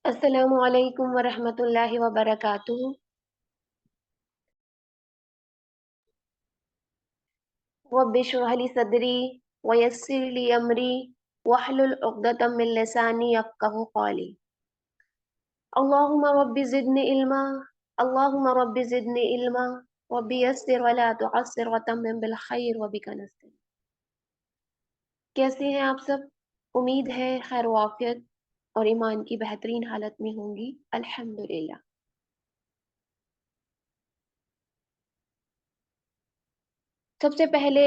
अस्सलामु अलैकुम वरहमतुल्लाहि वबरकातुहू। रब्बि इश्रह ली सदरी वयस्सिर ली अमरी वहलुल उक़दतम मिन लिसानी यफ़क़हू क़ौली। अल्लाहुम्मा रब्बि ज़िदनी इल्मा, अल्लाहुम्मा रब्बि ज़िदनी इल्मा, रब्बि यस्सिर वला तुअस्सिर वतम्मिम बिल खैर व बिका नस्तईन। कैसे हैं आप सब? उम्मीद है खैर व आफियत और ईमान की बेहतरीन हालत में होंगी। अल्हम्दुलिल्लाह। सबसे पहले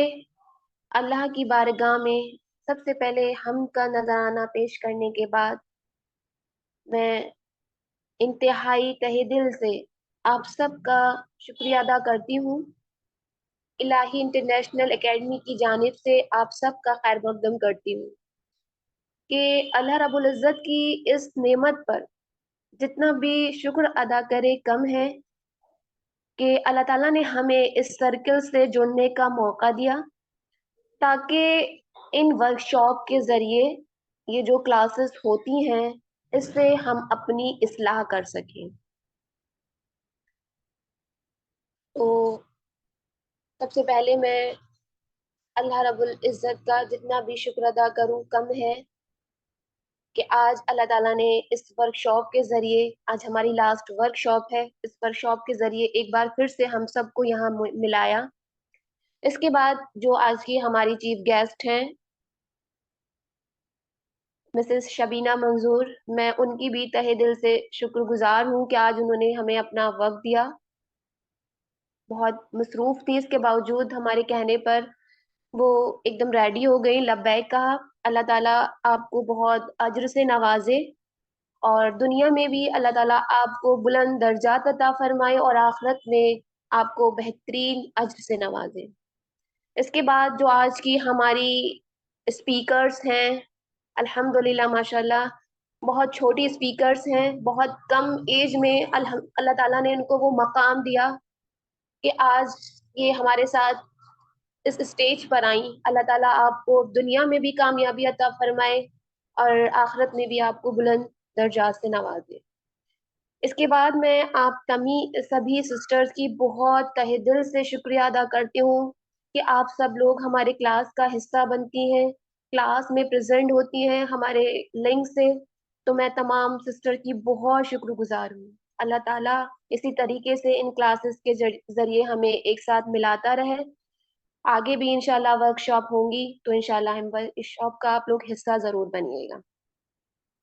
अल्लाह की बारगाह में सबसे पहले हम का नजराना पेश करने के बाद मैं इंतहाई तहे दिल से आप सबका शुक्रिया अदा करती हूँ। इलाही इंटरनेशनल एकेडमी की जानिब से आप सबका खैर मकदम करती हूँ कि अल्लाह रब्बुल इज़्ज़त की इस नेमत पर जितना भी शुक्र अदा करे कम है कि अल्लाह ताला ने हमें इस सर्कल से जुड़ने का मौका दिया, ताकि इन वर्कशॉप के ज़रिए ये जो क्लासेस होती हैं, इससे हम अपनी इस्लाह कर सकें। तो सबसे पहले मैं अल्लाह रब्बुल इज़्ज़त का जितना भी शुक्र अदा करूँ कम है कि आज अल्लाह ताला ने इस वर्कशॉप के ज़रिए, आज हमारी लास्ट वर्कशॉप है, इस वर्कशॉप के ज़रिए एक बार फिर से हम सबको यहाँ मिलाया। इसके बाद जो आज की हमारी चीफ गेस्ट हैं मिसेस शबीना मंजूर, मैं उनकी भी तहे दिल से शुक्रगुजार हूँ कि आज उन्होंने हमें अपना वक्त दिया। बहुत मसरूफ थी, इसके बावजूद हमारे कहने पर वो एकदम रेडी हो गई, लब्बैक कहा। अल्लाह ताला आपको बहुत अज्र से नवाजे और दुनिया में भी अल्लाह ताला आपको बुलंद दर्जात अता फरमाए और आखिरत में आपको बेहतरीन अज्र से नवाजे। इसके बाद जो आज की हमारी स्पीकर्स हैं, अल्हम्दुलिल्लाह माशाल्लाह बहुत छोटी स्पीकर्स हैं, बहुत कम एज में अल्लाह ताला ने इनको वो मकाम दिया कि आज ये हमारे साथ इस स्टेज पर आई। अल्लाह ताला आपको दुनिया में भी कामयाबी अता फरमाए और आखिरत में भी आपको बुलंद दर्जात से नवाजे। इसके बाद मैं आप सभी सिस्टर्स की बहुत तहे दिल से शुक्रिया अदा करती हूँ कि आप सब लोग हमारे क्लास का हिस्सा बनती हैं, क्लास में प्रेजेंट होती हैं हमारे लिंक से। तो मैं तमाम सिस्टर की बहुत शुक्रगुजार हूँ। अल्लाह ताला इसी तरीके से इन क्लासेस के जरिए हमें एक साथ मिलाता रहे। आगे भी इंशाल्लाह वर्कशॉप होंगी तो इंशाल्लाह हम वर्कशॉप का आप लोग हिस्सा ज़रूर बनिएगा।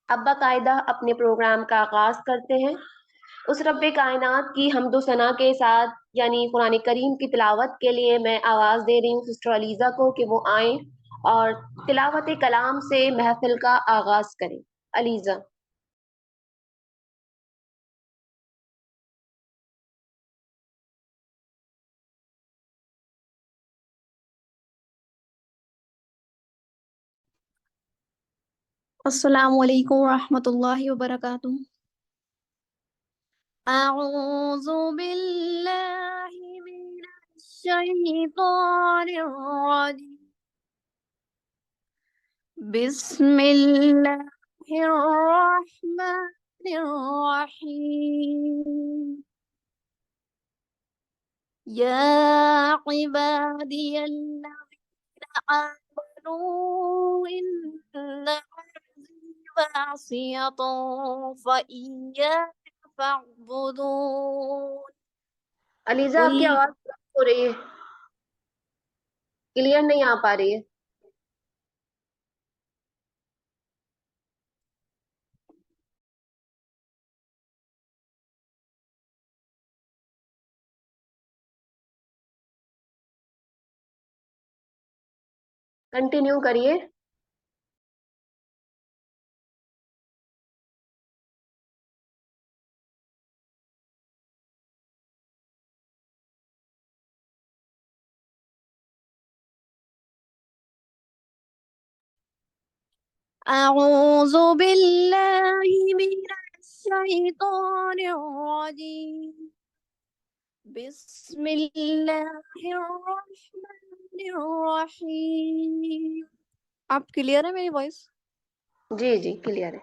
अब बाकायदा अपने प्रोग्राम का आगाज़ करते हैं। उस रब्बे कायनात की हम्दो सना के साथ यानी कुरान करीम की तिलावत के लिए मैं आवाज़ दे रही हूँ सिस्टर अलीज़ा को कि वो आएँ और तिलावत कलाम से महफ़िल का आगाज़ करें। अलीज़ा। अस्सलामु अलैकुम रहमतुल्लाहि व बरकातुहू। अऊज़ु बिल्लाहि मिनश शैतानिर रजीम। बिस्मिल्लाहिर रहमानिर रहीम। या इबादियल्लज़ीना आमनू इन्ना वासियतुन फ़इय्याया फ़अबुदून। अलीज़ा कुल आपकी आवाज़ ब्रेक हो रही है, क्लियर नहीं आ पा रही है। कंटिन्यू करिए। अऊज़ु बिल्लाहि मिनश शैतानिर रजीम। बिस्मिल्लाहिर रहमानिर रहीम। आप क्लियर है मेरी वॉइस? जी, जी, क्लियर है।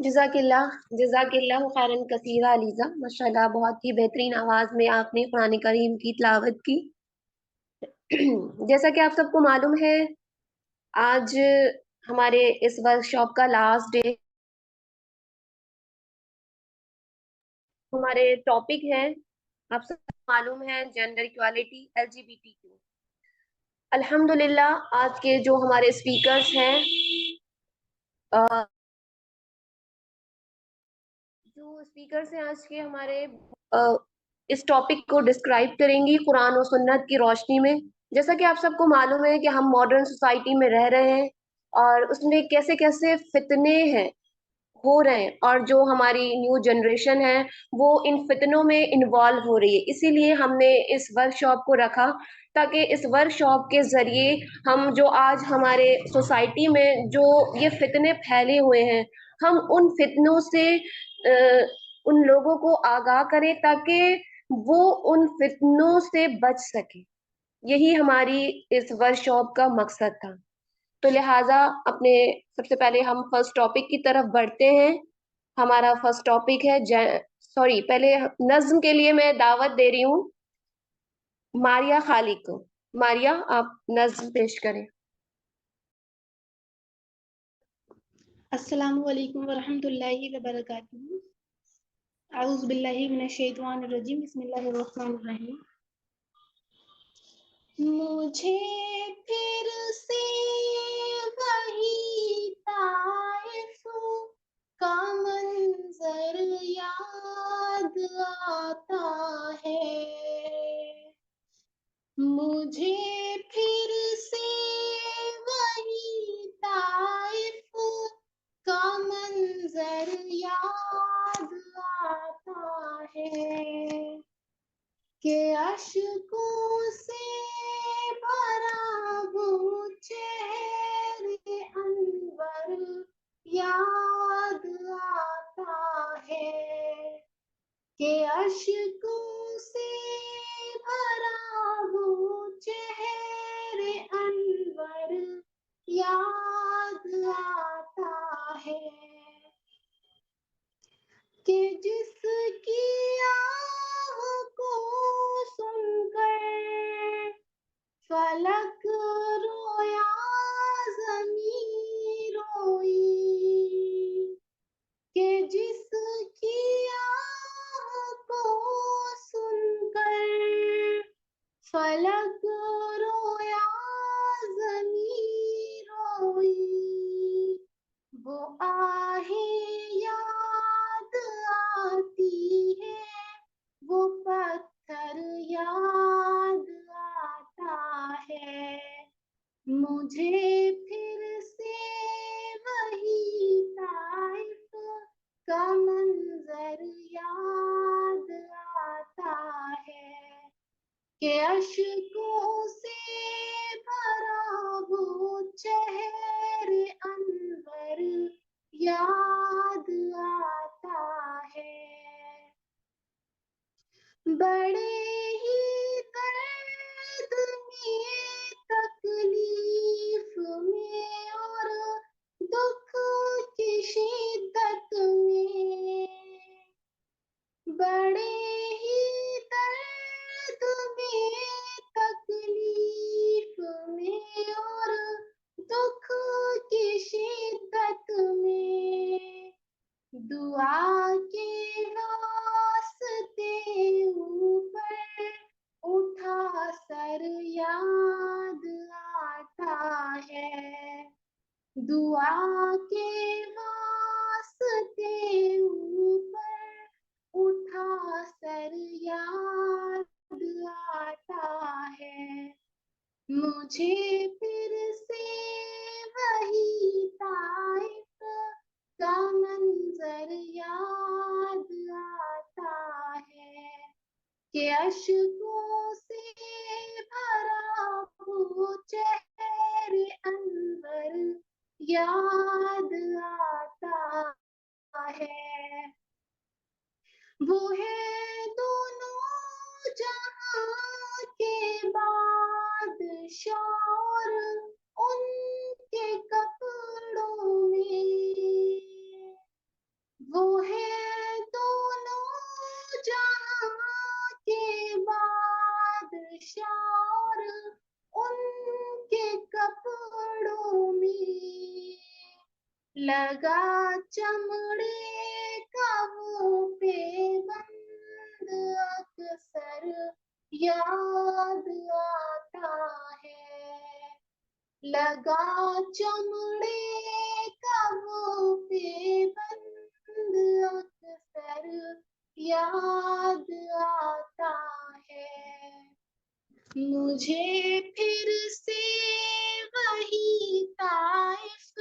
जज़ाकिल्लाह खैरन कसीरा अलीज़ा, माशाल्लाह बहुत ही बेहतरीन आवाज़ में आपने कुरान करीम की तिलावत की। जैसा कि आप सबको मालूम है, आज हमारे इस वर्कशॉप का लास्ट डे। हमारे टॉपिक है, आप सबको मालूम है, जेंडर इक्वालिटी, LGBTQ। अल्हम्दुलिल्लाह आज के जो हमारे स्पीकर्स हैं, जो स्पीकर्स हैं आज के हमारे इस टॉपिक को डिस्क्राइब करेंगी कुरान और सुन्नत की रोशनी में। जैसा कि आप सबको मालूम है कि हम मॉडर्न सोसाइटी में रह रहे हैं और उसमें कैसे कैसे फितने हैं हो रहे हैं, और जो हमारी न्यू जनरेशन है वो इन फितनों में इन्वॉल्व हो रही है। इसीलिए हमने इस वर्कशॉप को रखा ताकि इस वर्कशॉप के जरिए हम जो आज हमारे सोसाइटी में जो ये फितने फैले हुए हैं, हम उन फितनों से उन लोगों को आगाह करें ताकि वो उन फितनों से बच सके। यही हमारी इस वर्कशॉप का मकसद था। तो लिहाजा अपने सबसे पहले हम फर्स्ट टॉपिक की तरफ बढ़ते हैं। हमारा फर्स्ट टॉपिक है सॉरी, पहले नज्म के लिए मैं दावत दे रही हूँ मारिया खालिक को। मारिया, आप नज्म पेश करें। अस्सलामु अलैकुम वरहमतुल्लाहि वबरकातुहू। अऊज़ु बिल्लाहि मिनश शैतानिर रजीम। बिस्मिल्लाहिर रहमानिर रहीम। मुझे फिर से वही ताइफ का मंजर याद आता है। मुझे फिर से वही ताइफ का मंजर याद आता है कि अश्कों से भरा वो चेहरे अनवर याद आता है कि अश्कों से भरा वो चेहरे अनवर याद आता है कि जिसकी आह को सुनकर फलक रोया ज़मीं रोई कि जिसकी आह को सुनकर फलक रोया ज़मीं रोई वो आहें याद आती है वो पत्थर याद आता है मुझे फिर से वही ताइफ का मंजर याद आता है कि अश्कों से भरा वो चेहरे अनवर याद आता है बड़े ही दर्द में तकलीफ में और दुख की शिद्दत में बड़े ही दर्द में दुआ के वास्ते ऊपर उठा सर याद आता है, मुझे फिर से वही ताइफ का मंजर याद आता है कि अश्कों से भरा वो चेहरे अनवर याद आता है। वो है दोनों जहां के बादशाह और उनके कपड़ों में, वो है दोनों जहां के बादशाह और उनके कपड़ों में लगा चमड़े का वो पेबंद अक्सर याद आता है, लगा चमड़े का वो पेबंद अक्सर याद आता है, मुझे फिर से वही ताइफ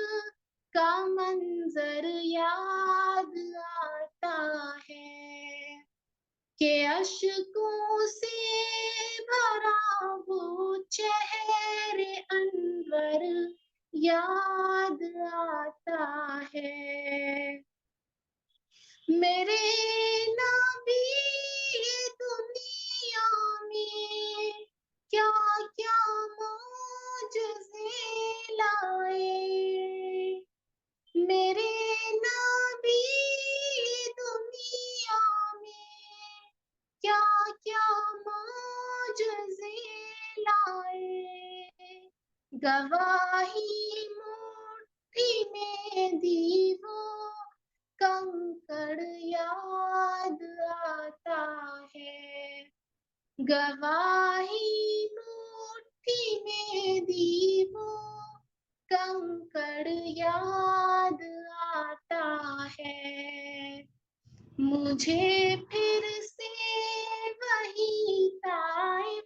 का मंजर याद आता है कि अश्कों से भरा वो चेहरे अनवर याद आता है। मेरे नबी ये दुनिया में क्या क्या मौजज़े लाए, मेरे नबी ये दुनिया में क्या क्या मौजज़े लाए, गवाही मुट्ठी में दी वो कंकड़ याद आता है, गवाही मुट्ठी में दी वो कंकड़ याद आता है, मुझे फिर से वही ताइफ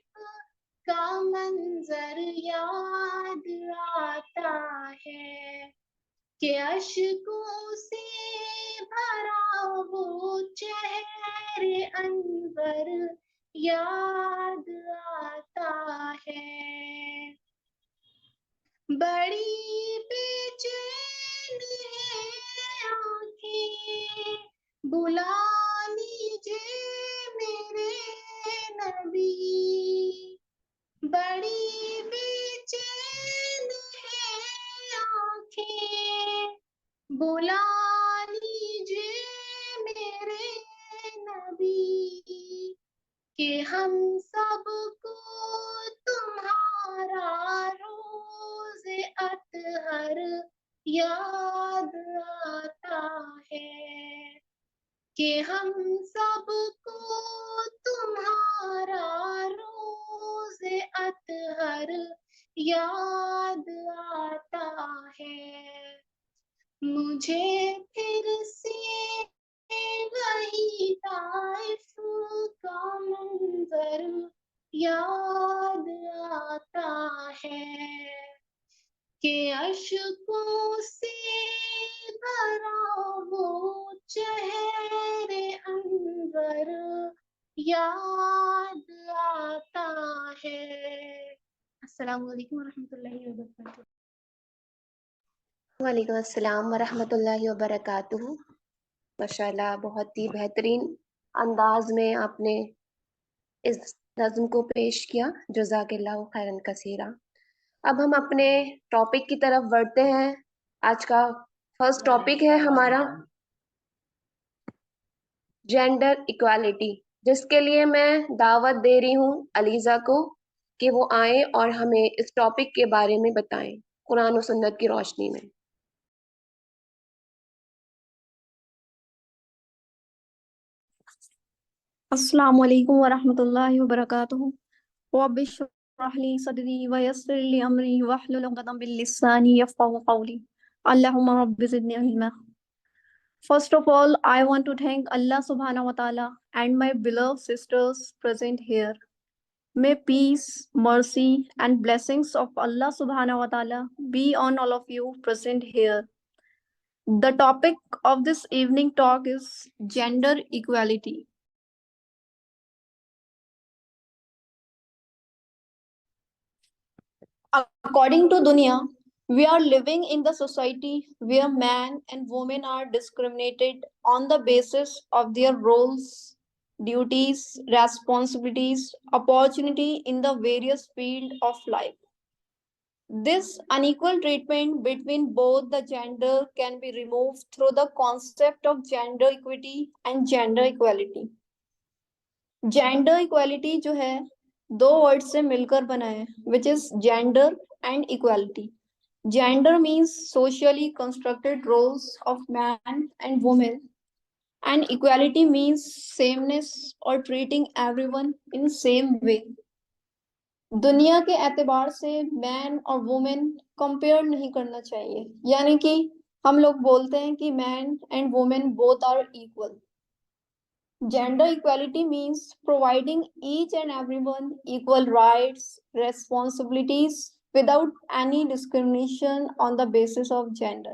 का मंजर याद आता है कि अश्कों से भरा वो चेहरे अनवर याद आता है। बड़ी बेचैन है आँखें, बुला लीजिए मेरे नबी, बड़ी बेचैन है आँखें, बुला लीजिए मेरे नबी, कि हम सबको तुम्हारा रोज़े अतहर याद आता है, कि हम सबको तुम्हारा रोज़े अतहर याद आता है, मुझे फिर से वही ताइफ का मंजर याद आता है कि अश्कों से भरा वो चेहरे अनवर याद आता है। अस्सलाम वालेकुम वरहमतुल्लाहि वबरकातुहू। वालेकुम अस्सलाम वरहमतुल्लाहि वबरकातुहू। माशाल्लाह, बहुत ही बेहतरीन अंदाज में आपने इस नज़्म को पेश किया। जज़ाकल्लाहु खैरन कसीरा। अब हम अपने टॉपिक की तरफ बढ़ते हैं। आज का फर्स्ट टॉपिक है हमारा जेंडर इक्वालिटी, जिसके लिए मैं दावत दे रही हूँ अलीज़ा को कि वो आए और हमें इस टॉपिक के बारे में बताएं कुरान और सुन्नत की रोशनी में। अस्सलामु अलैकुम वरहमतुल्लाहि वबरकातुहू। रब्बि इश्रह ली सदरी व यस्सिर ली अमरी वहलुल उक़दम मिन लिसानी यफ़क़हू क़ौली। Allahumma rabbi zidni ilma. First of all, I want to thank Allah subhanahu wa ta'ala and my beloved sisters present here. May peace, mercy, and blessings of Allah subhanahu wa ta'ala be on all of you present here. The topic of this evening talk is gender equality. According to Dunya, we are living in the society where man and women are discriminated on the basis of their roles, duties, responsibilities, opportunity in the various fields of life. This unequal treatment between both the gender can be removed through the concept of gender equity and gender equality. Gender equality जो है दो word से मिलकर बना है which is gender and equality. Gender means socially constructed roles of man and women and equality means sameness और treating everyone in same way. दुनिया के एतबार से मैन और वुमेन कंपेयर नहीं करना चाहिए, यानी कि हम लोग बोलते हैं कि man and women both are equal. Gender equality means providing each and everyone equal rights, responsibilities without any discrimination on the basis of gender.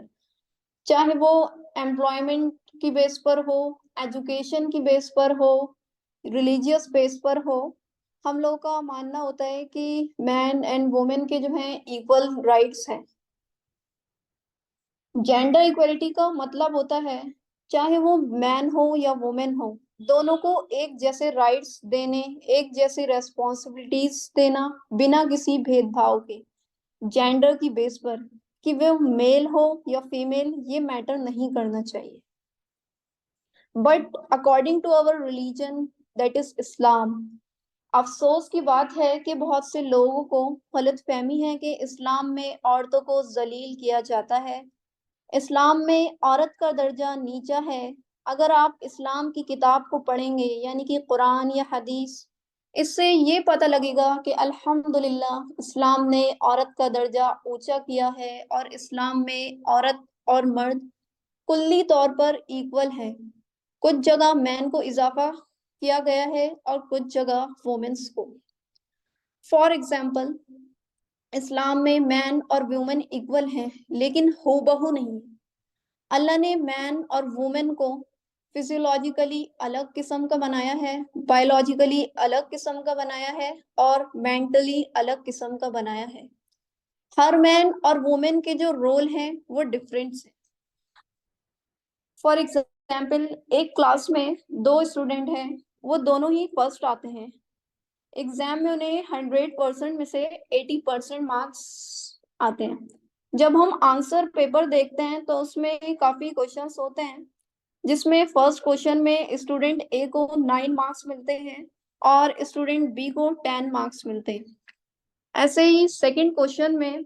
चाहे वो एम्प्लॉयमेंट की बेस पर हो, एजुकेशन की बेस पर हो, रिलीजियस बेस पर हो, हम लोगों का मानना होता है कि मैन एंड वुमेन के जो हैं इक्वल राइट्स हैं. जेंडर इक्वलिटी का मतलब होता है चाहे वो मैन हो या वुमेन हो, दोनों को एक जैसे राइट्स देने, एक जैसी रेस्पॉन्सिबिलिटीज देना बिना किसी भेदभाव के जेंडर की बेस पर, कि वो मेल हो या फीमेल ये मैटर नहीं करना चाहिए. But according to our religion that is Islam, अफसोस की बात है कि बहुत से लोगों को गलतफहमी है कि इस्लाम में औरतों को जलील किया जाता है, इस्लाम में औरत का दर्जा नीचा है. अगर आप इस्लाम की किताब को पढ़ेंगे यानी कि कुरान या हदीस, इससे ये पता लगेगा कि अल्हम्दुलिल्लाह इस्लाम ने औरत का दर्जा ऊंचा किया है और इस्लाम में औरत और मर्द कुल्ली तौर पर इक्वल है. कुछ जगह मैन को इजाफा किया गया है और कुछ जगह वुमेन्स को. फॉर एग्जाम्पल, इस्लाम में मैन और वुमेन इक्वल हैं लेकिन हूबहू नहीं. अल्लाह ने मैन और वुमेन को फिजियोलॉजिकली अलग किस्म का बनाया है, बायोलॉजिकली अलग किस्म का बनाया है और मेंटली अलग किस्म का बनाया है. हर मैन और वुमेन के जो रोल हैं वो डिफरेंट है. फॉर एग्जाम्पल, एक क्लास में दो स्टूडेंट हैं, वो दोनों ही फर्स्ट आते हैं. एग्जाम में उन्हें 100% में से 80% मार्क्स आते हैं. जब हम आंसर पेपर देखते हैं तो उसमें काफी क्वेश्चंस होते हैं, जिसमें फर्स्ट क्वेश्चन में स्टूडेंट ए को 9 मार्क्स मिलते हैं और स्टूडेंट बी को 10 मार्क्स मिलते हैं. ऐसे ही सेकंड क्वेश्चन में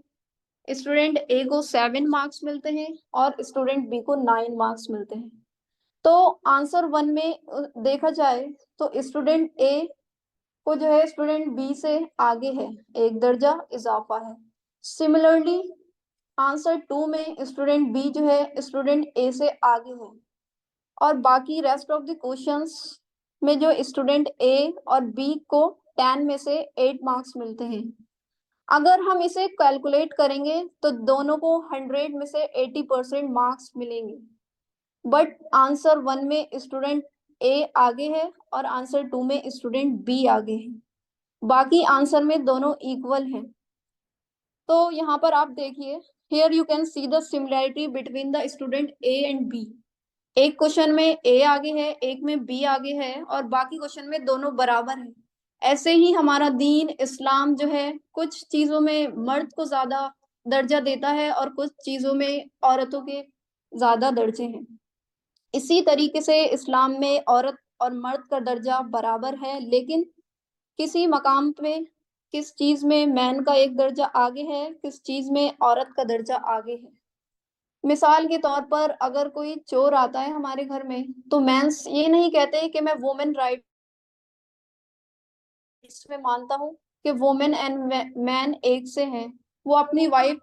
स्टूडेंट ए को 7 मार्क्स मिलते हैं और स्टूडेंट बी को 9 मार्क्स मिलते हैं. तो आंसर 1 में देखा जाए तो स्टूडेंट ए को जो है स्टूडेंट बी से आगे है, एक दर्जा इजाफा है. सिमिलरली आंसर 2 में स्टूडेंट बी जो है स्टूडेंट ए से आगे है और बाकी रेस्ट ऑफ द क्वेश्चंस में जो स्टूडेंट ए और बी को 10 में से 8 मार्क्स मिलते हैं. अगर हम इसे कैलकुलेट करेंगे तो दोनों को 100 में से 80% मार्क्स मिलेंगे. बट आंसर 1 में स्टूडेंट ए आगे है और आंसर 2 में स्टूडेंट बी आगे है. बाकी आंसर में दोनों इक्वल हैं. तो यहाँ पर आप देखिए, here you can see the similarity between the student A and B. एक क्वेश्चन में ए आगे है, एक में बी आगे है और बाकी क्वेश्चन में दोनों बराबर हैं. ऐसे ही हमारा दीन इस्लाम जो है कुछ चीजों में मर्द को ज्यादा दर्जा देता है और कुछ चीजों में औरतों के ज्यादा दर्जे हैं. इसी तरीके से इस्लाम में औरत और मर्द का दर्जा बराबर है, लेकिन किसी मकाम पे किस चीज में मैन का एक दर्जा आगे है, किस चीज में औरत का दर्जा आगे है. मिसाल के तौर पर अगर कोई चोर आता है हमारे घर में तो मेंस ये नहीं कहते कि मैं वुमेन राइट्स में मानता हूँ कि वुमेन एंड मैन एक से हैं. वो अपनी वाइफ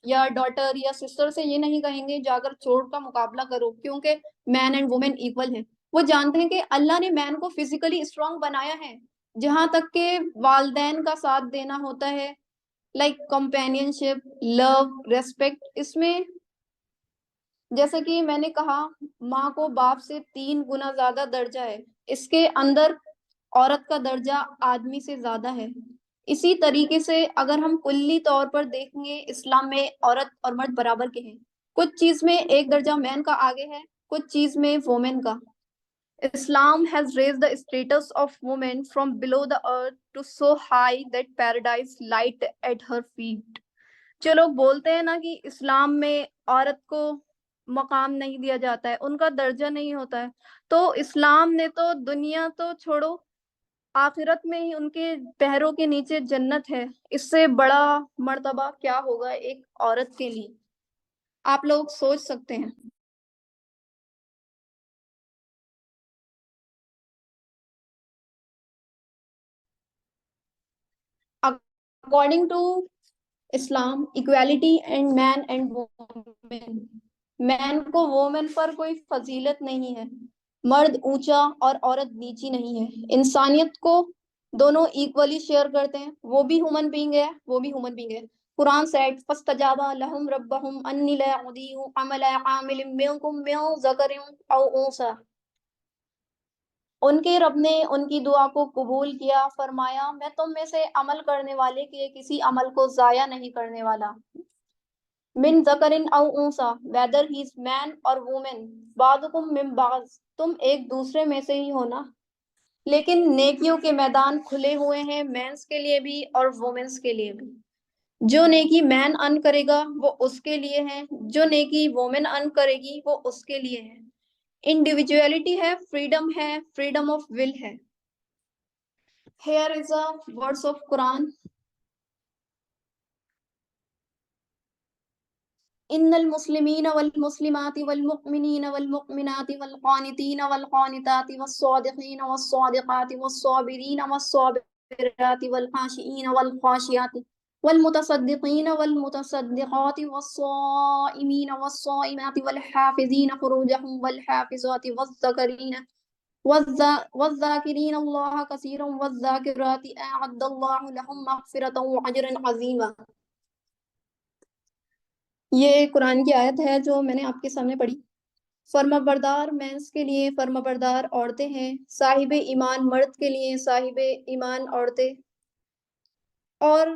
या डॉटर या सिस्टर से ये नहीं कहेंगे जाकर चोट का मुकाबला करो, क्योंकि मैन एंड वुमेन इक्वल है। वो जानते हैं कि अल्लाह ने मैन को फिजिकली स्ट्रांग बनाया है, जहां तक के वालदैन का साथ देना होता है, लाइक कंपेनियनशिप, लव, रेस्पेक्ट, इसमें जैसे कि मैंने कहा माँ को बाप से 3 गुना ज्यादा दर्जा है, इसके अंदर औरत का दर्जा आदमी से ज्यादा है। इसी तरीके से अगर हम कुल्ली तौर पर देखेंगे, इस्लाम में औरत और मर्द बराबर के हैं। कुछ चीज में एक दर्जा मैन का आगे है, कुछ चीज में वोमेन का। Islam has raised the status of women from below the earth to so high that paradise light at her feet. जो लोग बोलते हैं ना कि इस्लाम में औरत को मकाम नहीं दिया जाता है, उनका दर्जा नहीं होता है, तो इस्लाम ने तो दुनिया तो छोड़ो, आखिरत में ही उनके पैरों के नीचे जन्नत है। इससे बड़ा मर्तबा क्या होगा एक औरत के लिए, आप लोग सोच सकते हैं। According to Islam, equality and man and women, man को वोमेन पर कोई फजीलत नहीं है, मर्द ऊंचा और औरत नीची नहीं है, इंसानियत को दोनों इक्वली शेयर करते हैं, वो भी ह्यूमन बीइंग है, वो भी ह्यूमन बीइंग है। कुरान सेड फस्तजाबा लहुम रब्बहुम अन्नी ला उदीउ अमला आमिलिम मिनकुम मिन ज़करिन औ उनसा। उनके रब ने उनकी दुआ को कबूल किया, फरमाया मैं तुम में से अमल करने वाले के किसी अमल को जाया नहीं करने वाला। मिन ज़करिन औ उनसा, वेदर ही इज मैन और वुमेन, बादुकुम मिन बाज, तुम एक दूसरे में से ही हो ना। लेकिन नेकियों के मैदान खुले हुए हैं मेंस के लिए भी और वुमेन्स के लिए भी। जो नेकी मैन अर्न करेगा वो उसके लिए है, जो नेकी वुमेन अर्न करेगी वो उसके लिए है। इंडिविजुअलिटी है, फ्रीडम ऑफ विल है। Here is a verse of Quran. इन्नल मुस्लिमीन वल मुस्लिमाति वल मुमिनीन वल मुमिनाति वल क़ानितीन वल क़ानिताति वस सादिक़ीन वस सादिक़ाति वस साबिरीन वस साबिराति वल ख़ाशिईन वल ख़ाशियाति वल मुतसद्दिक़ीन वल मुतसद्दिक़ाति वस साइमीन वस साइमाति वल हाफ़िज़ीन फ़ुरूजहुम वल हाफ़िज़ाति वस ज़ाकिरीन वज़्ज़ाकिरीन अल्लाह कसीरन वज़्ज़ाकिराति अअद्दल्लाहु लहुम मग़फ़िरतन व अजरन अज़ीमा। ये कुरान की आयत है जो मैंने आपके सामने पढ़ी। फर्माबरदार मेंस के लिए फर्माबरदार औरतें हैं, साहिब ईमान मर्द के लिए साहिब ईमान औरतें, और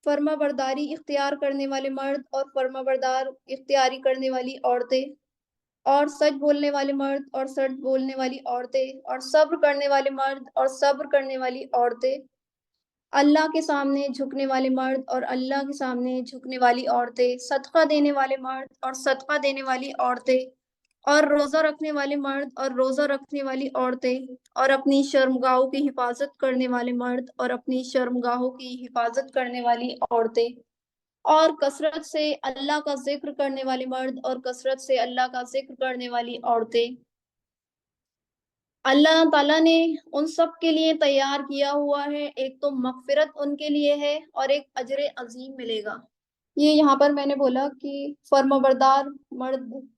फर्माबरदारी इख्तियार करने वाले मर्द और फर्माबरदार इख्तियारी करने वाली औरतें, और सच बोलने वाले मर्द और सच बोलने वाली औरतें, और सब्र करने वाले मर्द और सब्र करने वाली औरतें, अल्लाह के सामने झुकने वाले मर्द और अल्लाह के सामने झुकने वाली औरतें, सदका देने वाले मर्द और सदका देने वाली औरतें, और रोज़ा रखने वाले मर्द और रोज़ा रखने वाली औरतें, और अपनी शर्मगाहों की हिफाजत करने वाले मर्द और अपनी शर्मगाहों की हिफाजत करने वाली औरतें, और कसरत से अल्लाह का जिक्र करने वाले मर्द और कसरत से अल्लाह का जिक्र करने वाली औरतें। अल्लाह ताला ने उन सब के लिए तैयार किया हुआ है, एक तो मगफिरत उनके लिए है और एक अजर अजीम मिलेगा। ये यहाँ पर मैंने बोला कि फर्माबरदार मर्द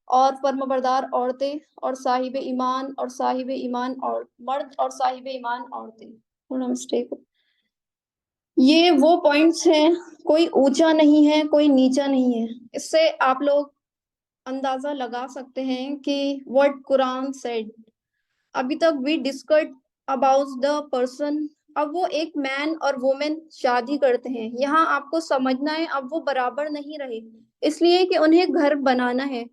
और फर्माबरदार औरतें और साहिब ईमान और साहिब ईमान और मर्द और साहिब ईमान औरतें, थोड़ा मिस्टेक, ये वो पॉइंट्स हैं, कोई ऊंचा नहीं है कोई नीचा नहीं है। इससे आप लोग अंदाजा लगा सकते हैं कि व्हाट कुरान सेड। अभी तक we discussed about the person. अब वो एक मैन और वुमेन शादी करते हैं, यहाँ आपको समझना है अब वो बराबर नहीं रहे, इसलिए कि उन्हें घर बनाना है।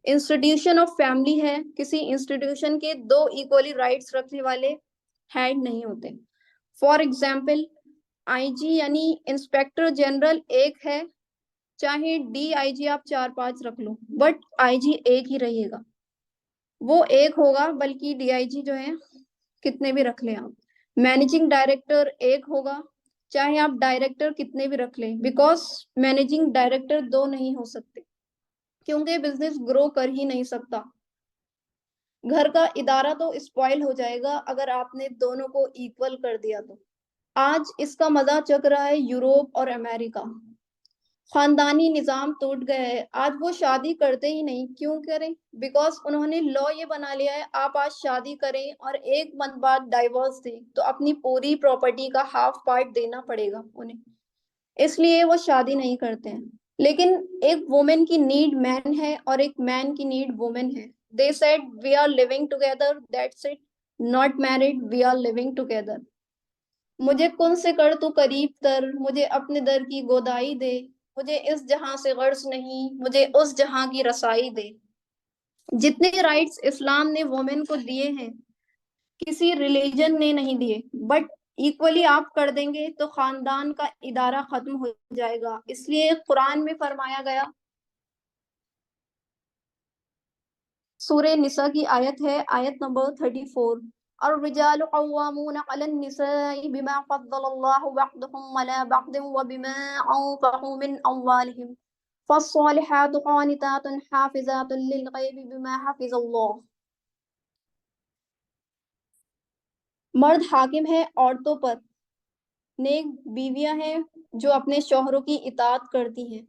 इंस्टीट्यूशन ऑफ फैमिली है, किसी इंस्टीट्यूशन के दो इक्वली राइट्स रखने वाले हेड नहीं होते। फॉर एग्जाम्पल आईजी यानी इंस्पेक्टर जनरल एक है, चाहे डीआईजी आप 4-5 रख लो, बट आईजी एक ही रहेगा, वो एक होगा, बल्कि डीआईजी जो है कितने भी रख लें आप। मैनेजिंग डायरेक्टर एक होगा, चाहे आप डायरेक्टर कितने भी रख लें, बिकॉज मैनेजिंग डायरेक्टर दो नहीं हो सकते, क्योंकि बिजनेस ग्रो कर ही नहीं सकता। घर का इदारा तो स्पॉइल हो जाएगा अगर आपने दोनों को इक्वल कर दिया तो। आज इसका मजा चख रहा है यूरोप और अमेरिका। खानदानी निजाम टूट गया है। आज वो शादी करते ही नहीं। क्यों करें? बिकॉज उन्होंने लॉ ये बना लिया है, आप आज शादी करें और एक मंथ बाद डाइवोर्स दें तो अपनी पूरी प्रॉपर्टी का हाफ पार्ट देना पड़ेगा उन्हें, इसलिए वो शादी नहीं करते हैं। लेकिन एक वुमेन की नीड मैन है और एक मैन की नीड वुमेन है। They said we are living together, that's it, not married, we are living together. मुझे कुन से कर तू करीब तर, मुझे अपने दर की गोदाई दे, मुझे इस जहां से गर्ज नहीं, मुझे उस जहां की रसाई दे। जितने राइट्स इस्लाम ने वुमेन को दिए हैं किसी रिलीजन ने नहीं दिए, बट इक्वली आप कर देंगे तो खानदान का इदारा खत्म हो जाएगा। इसलिए कुरान में फरमाया गया, सूरह निसा की आयत है, आयत नंबर 34, और रिजालु कव्वामूना अलन निसाई बिमा फद्दलल्लाहु बअदहुम अला बअदिन व बिमा अनफक़ू मिन अम्वालिहिम फस्सालिहातु क़ानितातुन हाफ़िज़ातुन लिलग़ैबि बिमा हफ़िज़ल्लाह। मर्द हाकिम है औरतों पर, नेक बीवियां हैं जो अपने शौहरों की इताअत करती हैं।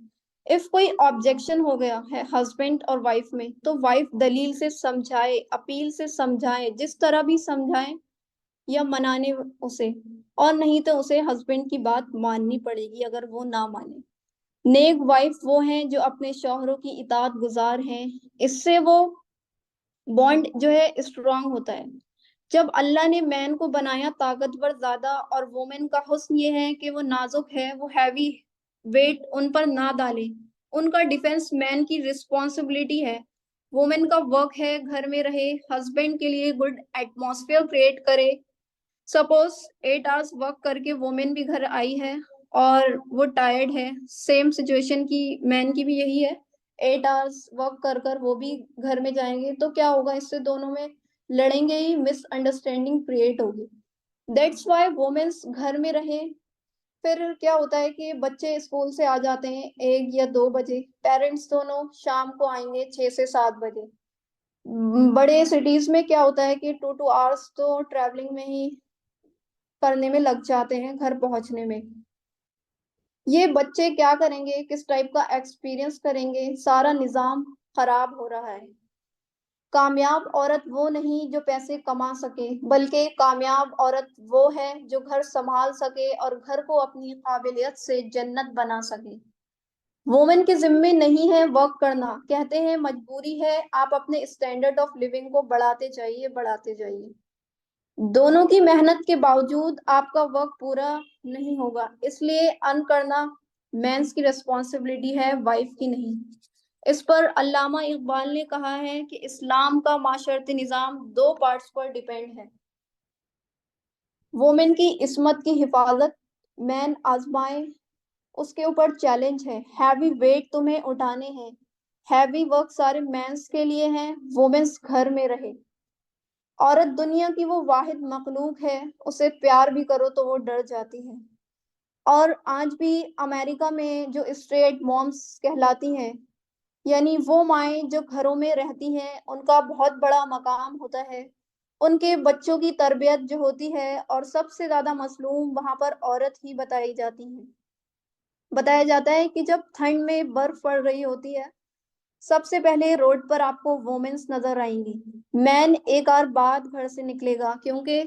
इफ कोई ऑब्जेक्शन हो गया है हस्बैंड और वाइफ में तो वाइफ दलील से समझाए, अपील से समझाए, जिस तरह भी समझाए या मनाने उसे, और नहीं तो उसे हस्बैंड की बात माननी पड़ेगी अगर वो ना माने। नेक वाइफ वो हैं जो अपने शौहरों की इताअत गुजार हैं, इससे वो बॉन्ड जो है स्ट्रांग होता है। जब अल्लाह ने मैन को बनाया ताकतवर ज्यादा और वुमेन का हुस्न ये है कि वो नाजुक है, वो हैवी वेट उन पर ना डाले। उनका डिफेंस मैन की रिस्पॉन्सिबिलिटी है। वुमेन का वर्क है घर में रहे, हस्बैंड के लिए गुड एटमॉस्फेयर क्रिएट करे। सपोज 8 आवर्स वर्क करके वुमेन भी घर आई है और वो टायर्ड है, सेम सिचुएशन की मैन की भी यही है, 8 आवर्स वर्क कर कर वो भी घर में जाएंगे तो क्या होगा, इससे दोनों में लड़ेंगे ही, मिसअंडरस्टैंडिंग क्रिएट होगी। दैट्स वाई वुमेन्स घर में रहे। फिर क्या होता है कि बच्चे स्कूल से आ जाते हैं 1 या 2 बजे, पेरेंट्स दोनों शाम को आएंगे 6 से 7 बजे। बड़े सिटीज में क्या होता है कि 2 2 आवर्स तो ट्रैवलिंग में ही करने में लग जाते हैं घर पहुंचने में। ये बच्चे क्या करेंगे, किस टाइप का एक्सपीरियंस करेंगे, सारा निजाम खराब हो रहा है। कामयाब औरत वो नहीं जो पैसे कमा सके, बल्कि कामयाब औरत वो है जो घर संभाल सके और घर को अपनी काबिलियत से जन्नत बना सके। वुमेन के जिम्मे नहीं है वर्क करना, कहते हैं मजबूरी है, आप अपने स्टैंडर्ड ऑफ लिविंग को बढ़ाते जाइए, बढ़ाते जाइए। दोनों की मेहनत के बावजूद आपका वर्क पूरा नहीं होगा, इसलिए अर्न करना मेंस की रिस्पॉन्सिबिलिटी है, वाइफ की नहीं। इस पर अल्लामा इकबाल ने कहा है कि इस्लाम का माशरती निज़ाम 2 पार्ट्स पर डिपेंड है। वुमेन की इस्मत की हिफाजत मैन आजमाए, उसके ऊपर चैलेंज है, हैवी वेट तुम्हें उठाने हैं, हैवी वर्क सारे मेंस के लिए हैं, वुमेन्स घर में रहे। औरत दुनिया की वो वाहिद मखलूक है, उसे प्यार भी करो तो वो डर जाती है। और आज भी अमेरिका में जो स्ट्रेट मॉम्स कहलाती हैं, यानी वो माएँ जो घरों में रहती हैं, उनका बहुत बड़ा मकाम होता है। उनके बच्चों की तरबियत जो होती है, और सबसे ज्यादा मसलूम वहां पर औरत ही बताई जाती हैं। बताया जाता है कि जब ठंड में बर्फ पड़ रही होती है, सबसे पहले रोड पर आपको वुमेन्स नजर आएंगी। मैन एक आर बाद घर से निकलेगा, क्योंकि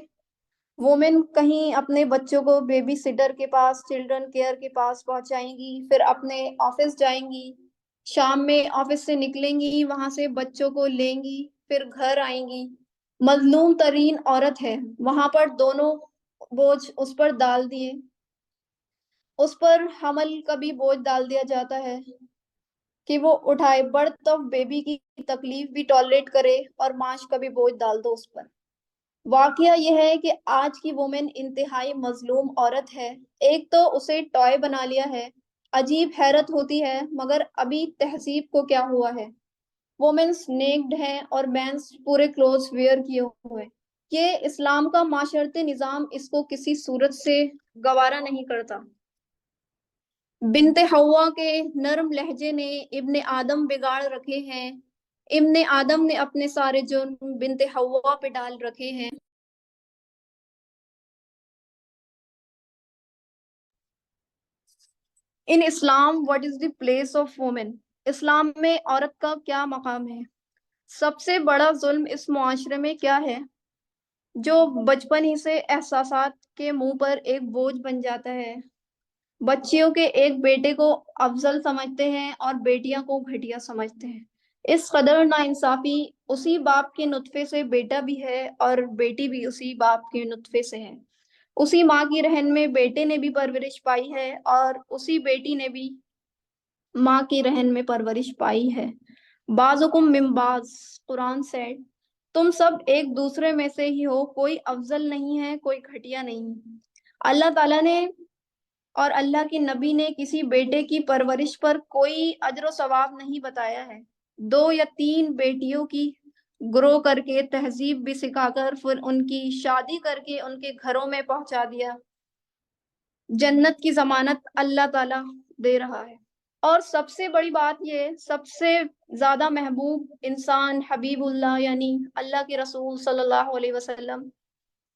वुमेन कहीं अपने बच्चों को बेबी सिटर के पास, चिल्ड्रन केयर के पास पहुंचाएंगी, फिर अपने ऑफिस जाएंगी, शाम में ऑफिस से निकलेंगी, वहां से बच्चों को लेंगी, फिर घर आएंगी। मजलूम तरीन औरत है, वहां पर दोनों बोझ उस पर डाल दिए, उस पर हमल का भी बोझ डाल दिया जाता है कि वो उठाए, बर्थ ऑफ बेबी की तकलीफ भी टॉलरेट करे और माश का भी बोझ डाल दो उस पर। वाकया यह है कि आज की वुमेन इंतहाई मजलूम औरत है। एक तो उसे टॉय बना लिया है, अजीब हैरत होती है, मगर अभी तहजीब को क्या हुआ है, वुमेन्स नेक्ड हैं और मेंस पूरे क्लोथ्स वेयर किए हुए। ये इस्लाम का माशरती निज़ाम इसको किसी सूरत से गवारा नहीं करता। बिनते हवा के नरम लहजे ने इब्ने आदम बिगाड़ रखे हैं, इब्ने आदम ने अपने सारे जुर्म बिनते हवा पे डाल रखे हैं। In Islam what is the place of women, Islam में औरत का क्या मकाम है? सबसे बड़ा जुल्म इस मुआशरे में क्या है जो बचपन ही से एहसासात के मुंह पर एक बोझ बन जाता है? बच्चियों के एक बेटे को अफजल समझते हैं और बेटियां को घटिया समझते हैं। इस कदर नाइंसाफी उसी बाप के नुत्फे से बेटा भी है और बेटी भी उसी बाप के नुत्फे से है। उसी माँ की रहन में बेटे ने भी परवरिश पाई है और उसी बेटी ने भी माँ की रहन में परवरिश पाई है। बाजुकुम मिम्बाज, कुरान सेड, तुम सब एक दूसरे में से ही हो, कोई अफजल नहीं है, कोई घटिया नहीं। अल्लाह ताला ने और अल्लाह के नबी ने किसी बेटे की परवरिश पर कोई अजर सवाब नहीं बताया है। 2 या 3 बेटियों की ग्रो करके तहजीब भी सिखाकर फिर उनकी शादी करके उनके घरों में पहुंचा दिया। जन्नत की जमानत अल्लाह ताला दे रहा है। और सबसे बड़ी बात ये, सबसे ज्यादा महबूब इंसान हबीबुल्लाह यानी अल्लाह के रसूल सल्लल्लाहु अलैहि वसल्लम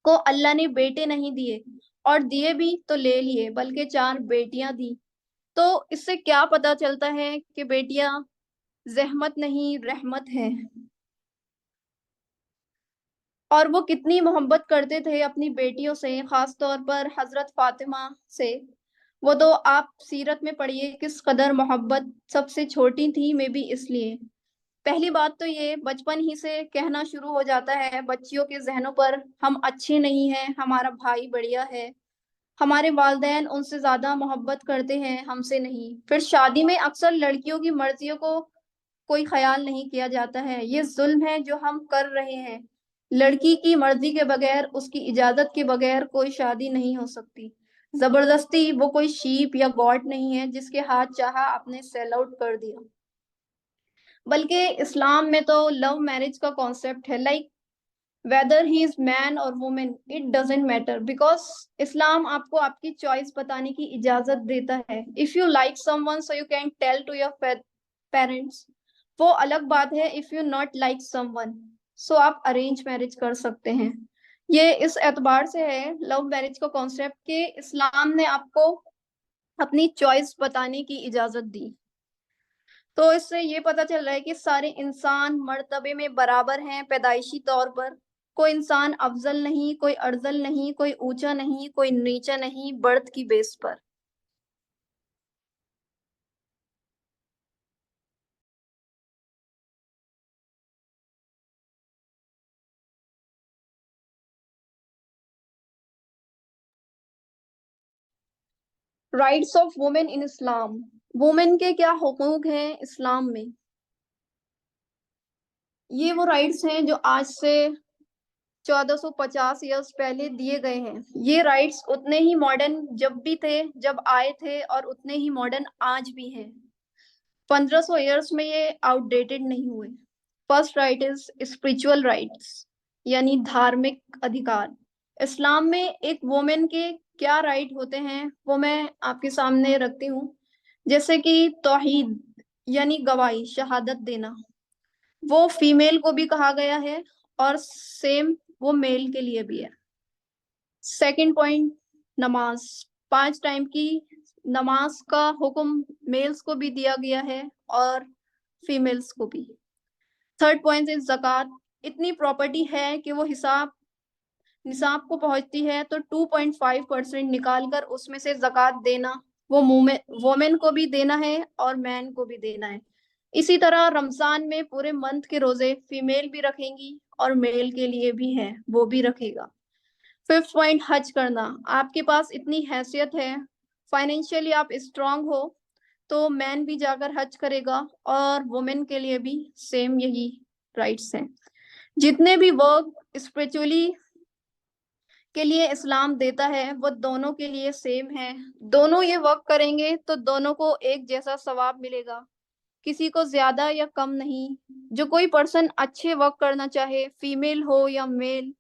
को अल्लाह ने बेटे नहीं दिए, और दिए भी तो ले लिए, बल्कि 4 बेटियां दी। तो इससे क्या पता चलता है कि बेटियां जहमत नहीं रहमत है। और वो कितनी मोहब्बत करते थे अपनी बेटियों से, खास तौर पर हजरत फातिमा से। वो तो आप सीरत में पढ़िए किस कदर मोहब्बत, सबसे छोटी थी मे बी इसलिए। पहली बात तो ये बचपन ही से कहना शुरू हो जाता है बच्चियों के जहनों पर, हम अच्छे नहीं हैं, हमारा भाई बढ़िया है, हमारे वालिदैन उनसे ज्यादा मोहब्बत करते हैं, हमसे नहीं। फिर शादी में अक्सर लड़कियों की मर्जियों को कोई ख्याल नहीं किया जाता है। ये जुल्म है जो हम कर रहे हैं। लड़की की मर्जी के बगैर, उसकी इजाजत के बगैर कोई शादी नहीं हो सकती। जबरदस्ती वो कोई शीप या गॉड नहीं है जिसके हाथ चाहा आपने सेल आउट कर दिया। बल्कि इस्लाम में तो लव मैरिज का कॉन्सेप्ट है, like whether he is man और women it doesn't matter, because Islam आपको आपकी चॉइस बताने की इजाजत देता है। If you like someone so you can tell to your parents. वो अलग बात है if you not like someone, so आप अरेंज मैरिज कर सकते हैं। ये इस एतबार से है लव मैरिज का कॉन्सेप्ट कि इस्लाम ने आपको अपनी चॉइस बताने की इजाजत दी। तो इससे ये पता चल रहा है कि सारे इंसान मर्तबे में बराबर हैं पैदाइशी तौर पर। कोई इंसान अफजल नहीं, कोई अर्जल नहीं, कोई ऊंचा नहीं, कोई नीचा नहीं, बर्थ की बेस पर। Rights of women in Islam, women के क्या हुकूक हैं इस्लाम में? ये वो राइट्स हैं जो आज से 1450 ईयर्स पहले दिए गए हैं। ये राइट्स उतने ही मॉडर्न जब भी थे, जब आए थे, और उतने ही मॉडर्न आज भी हैं। 1500 ईयर्स में ये आउटडेटेड नहीं हुए। First right is spiritual rights, यानी धार्मिक अधिकार। इस्लाम में एक वुमेन के क्या राइट होते हैं वो मैं आपके सामने रखती हूँ। जैसे कि तौहीद यानी गवाही, शहादत देना, वो फीमेल को भी कहा गया है और सेम वो मेल के लिए भी है। सेकंड पॉइंट, नमाज, 5 टाइम की नमाज का हुक्म मेल्स को भी दिया गया है और फीमेल्स को भी। थर्ड पॉइंट इज जक़ात, इतनी प्रॉपर्टी है कि वो हिसाब निसाब को पहुंचती है तो 2.5% निकाल कर उसमें से जक़ात देना, वो वोमेन को भी देना है और मैन को भी देना है। इसी तरह रमजान में पूरे मंथ के रोजे फीमेल भी रखेंगी और मेल के लिए भी है, वो भी रखेगा। फिफ्थ पॉइंट, हज करना, आपके पास इतनी हैसियत है, फाइनेंशियली आप स्ट्रांग हो, तो मैन भी जाकर हज करेगा और वुमेन के लिए भी सेम यही राइट्स हैं। जितने भी वर्क स्पिरिचुअली के लिए इस्लाम देता है वो दोनों के लिए सेम है। दोनों ये वर्क करेंगे तो दोनों को एक जैसा सवाब मिलेगा, किसी को ज्यादा या कम नहीं। जो कोई पर्सन अच्छे वर्क करना चाहे, फीमेल हो या मेल,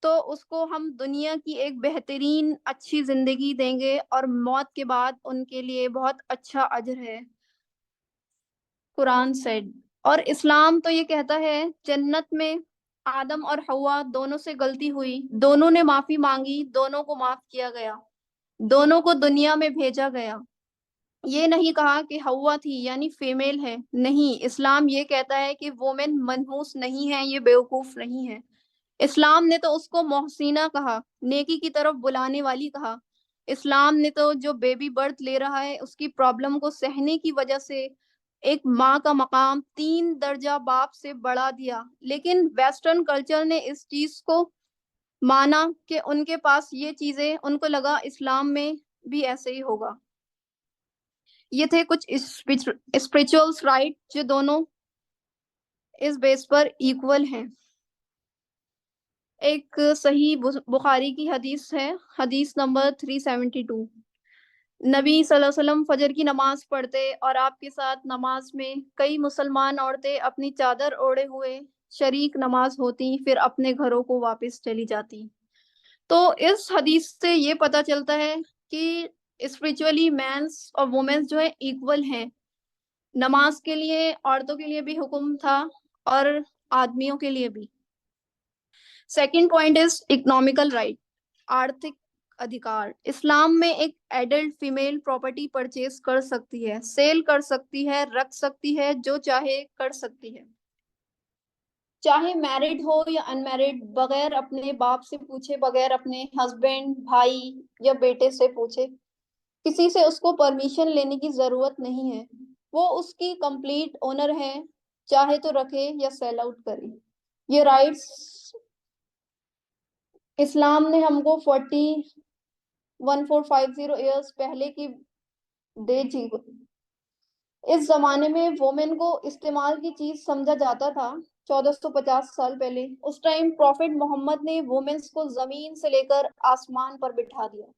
तो उसको हम दुनिया की एक बेहतरीन अच्छी जिंदगी देंगे और मौत के बाद उनके लिए बहुत अच्छा अजर है, कुरान सेड। और इस्लाम तो ये कहता है जन्नत में आदम और हवा दोनों से गलती हुई, दोनों ने माफी मांगी, दोनों को माफ किया गया, दोनों को दुनिया में भेजा गया। ये नहीं कहा कि हवा थी यानी फीमेल है, नहीं, इस्लाम ये कहता है कि वोमेन मनहूस नहीं है, ये बेवकूफ नहीं है। इस्लाम ने तो उसको मोहसिना कहा, नेकी की तरफ बुलाने वाली कहा। इस्लाम ने तो जो बेबी बर्थ ले रहा है उसकी प्रॉब्लम को सहने की वजह से एक माँ का मकाम 3 दर्जा बाप से बढ़ा दिया। लेकिन वेस्टर्न कल्चर ने इस चीज को माना कि उनके पास ये चीजें, उनको लगा इस्लाम में भी ऐसे ही होगा। ये थे कुछ स्पिरिचुअल्स राइट जो दोनों इस बेस पर इक्वल हैं। एक सही बुखारी की हदीस है, हदीस नंबर 372। नबी सल्लल्लाहु अलैहि वसल्लम फजर की नमाज पढ़ते और आपके साथ नमाज में कई मुसलमान औरतें अपनी चादर ओढ़े हुए शरीक नमाज होती, फिर अपने घरों को वापस चली जाती। तो इस हदीस से ये पता चलता है कि स्पिरिचुअली मैंस और वुमेन्स जो है इक्वल हैं। नमाज के लिए औरतों के लिए भी हुक्म था और आदमियों के लिए भी। Second point is economical right, आर्थिक अधिकार। इस्लाम में एक एडल्ट फीमेल प्रॉपर्टी परचेज कर सकती है, सेल कर सकती है, रख सकती है, जो चाहे कर सकती है, चाहे मैरिड हो या अनमैरिड, बगैर अपने बाप से पूछे, बगैर अपने हस्बैंड, भाई या बेटे से पूछे। किसी से उसको परमिशन लेने की जरूरत नहीं है, वो उसकी कंप्लीट ओनर है, चाहे तो रखे या सेल आउट करे। ये राइट्स इस्लाम ने हमको 1450 ईयर्स पहले की दे जी। इस जमाने में वोमेन को इस्तेमाल की चीज समझा जाता था। 1450 साल पहले उस टाइम प्रॉफिट मोहम्मद ने वोमेन्स को जमीन से लेकर आसमान पर बिठा दिया,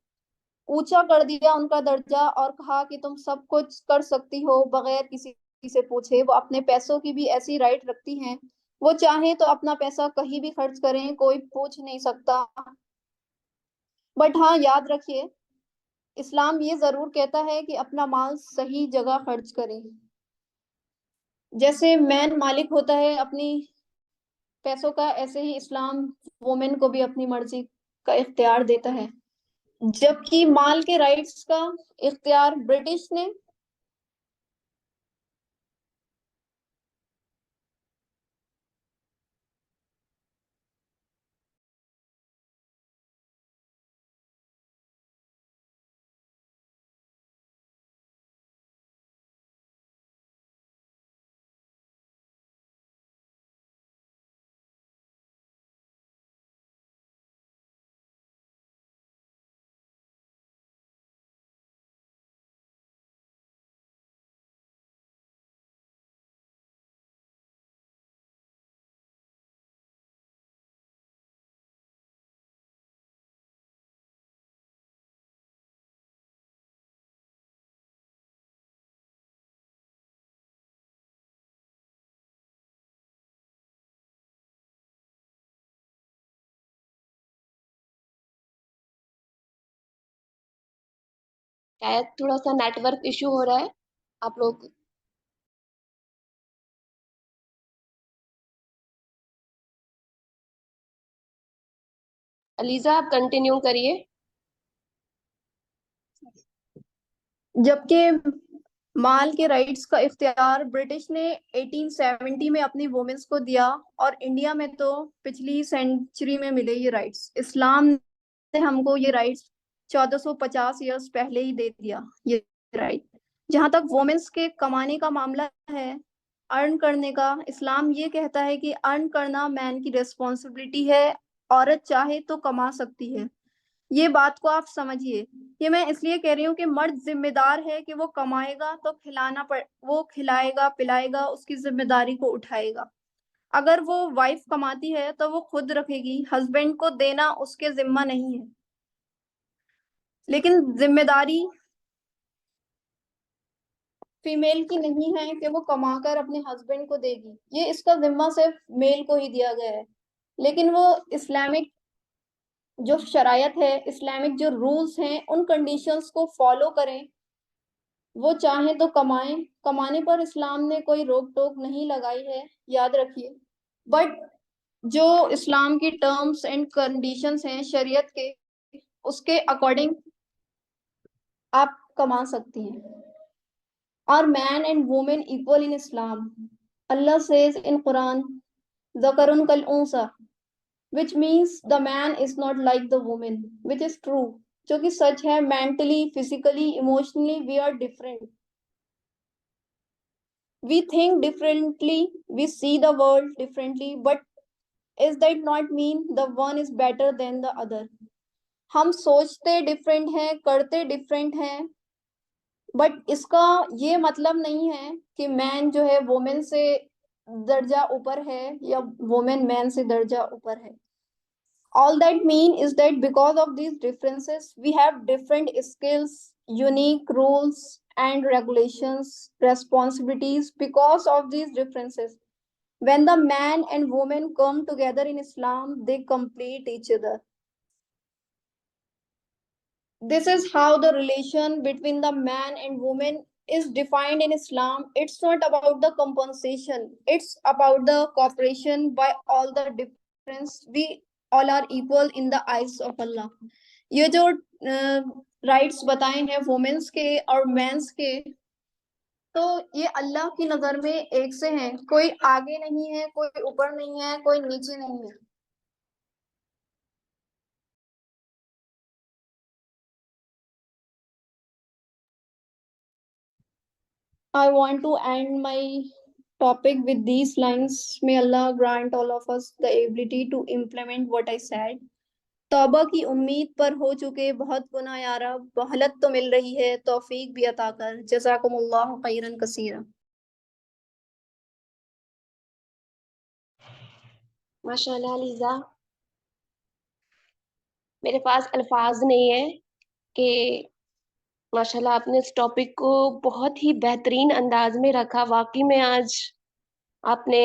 ऊंचा कर दिया उनका दर्जा और कहा कि तुम सब कुछ कर सकती हो बगैर किसी से पूछे। वो अपने पैसों की भी ऐसी राइट रखती हैं, वो चाहे तो अपना पैसा कहीं भी खर्च करें, कोई पूछ नहीं सकता। बट हाँ, याद रखिए, इस्लाम ये जरूर कहता है कि अपना माल सही जगह खर्च करें। जैसे मैन मालिक होता है अपनी पैसों का, ऐसे ही इस्लाम वुमेन को भी अपनी मर्जी का इख्तियार देता है। जबकि माल के राइट्स का इख्तियार ब्रिटिश ने शायद थोड़ा सा नेटवर्क इशू हो रहा है आप लोग। अलीजा आप कंटिन्यू करिए। जबकि माल के राइट्स का इख्तियार ब्रिटिश ने 1870 में अपनी वुमेन्स को दिया और इंडिया में तो पिछली सेंचुरी में मिले ये राइट्स। इस्लाम ने हमको ये राइट्स 1450 ईयर्स पहले ही दे दिया ये राइट। जहां तक वुमेन्स के कमाने का मामला है, अर्न करने का, इस्लाम ये कहता है कि अर्न करना मैन की रिस्पॉन्सिबिलिटी है, औरत चाहे तो कमा सकती है। ये बात को आप समझिए। ये मैं इसलिए कह रही हूँ कि मर्द जिम्मेदार है कि वो कमाएगा तो वो खिलाएगा पिलाएगा, उसकी जिम्मेदारी को उठाएगा। अगर वो वाइफ कमाती है तो वो खुद रखेगी, हस्बैंड को देना उसके जिम्मा नहीं है। लेकिन जिम्मेदारी फीमेल की नहीं है कि वो कमाकर अपने हस्बैंड को देगी, ये इसका जिम्मा सिर्फ मेल को ही दिया गया है। लेकिन वो इस्लामिक जो शरायत है, इस्लामिक जो रूल्स हैं, उन कंडीशंस को फॉलो करें। वो चाहे तो कमाएं, कमाने पर इस्लाम ने कोई रोक टोक नहीं लगाई है, याद रखिए। बट जो इस्लाम की टर्म्स एंड कंडीशंस हैं शरीयत के, उसके अकॉर्डिंग आप कमा सकती हैं। Are man and woman equal in Islam? Allah says in Quran, Zakarun kal unsa, which means the man is not like the woman, which is true. जो कि सच है, mentally, physically, emotionally, we are different. We think differently, we see the world differently, but is that not mean the one is better than the other? हम सोचते different हैं, करते different हैं, but इसका ये मतलब नहीं है कि मैन जो है वोमेन से दर्जा ऊपर है या वोमेन मैन से दर्जा ऊपर है. All that mean is that because of these differences, we have different skills, unique rules and regulations, responsibilities because of these differences. When the man and woman come together in Islam, they complete each other. This is how the relation between the man and woman is defined in Islam. It's not about the compensation, it's about the cooperation. By all the difference, we all are equal in the eyes of Allah. ये जो rights बताए हैं women's के और mains के, तो ये अल्लाह की नजर में एक से हैं. कोई आगे नहीं है, कोई ऊपर नहीं है, कोई नीचे नहीं है. I want to end my topic with these lines. May Allah grant all of us the ability to implement what I said. तौबा की उम्मीद पर हो चुके बहुत गुनाह या रब, मोहलत तो मिल रही है, तौफीक भी अता कर. जज़ाकुमुल्लाहु खैरन कसीरा. माशाल्लाह लीजा, मेरे पास अल्फाज नहीं है कि माशाल्लाह आपने इस टॉपिक को बहुत ही बेहतरीन अंदाज में रखा. वाकई में आज आपने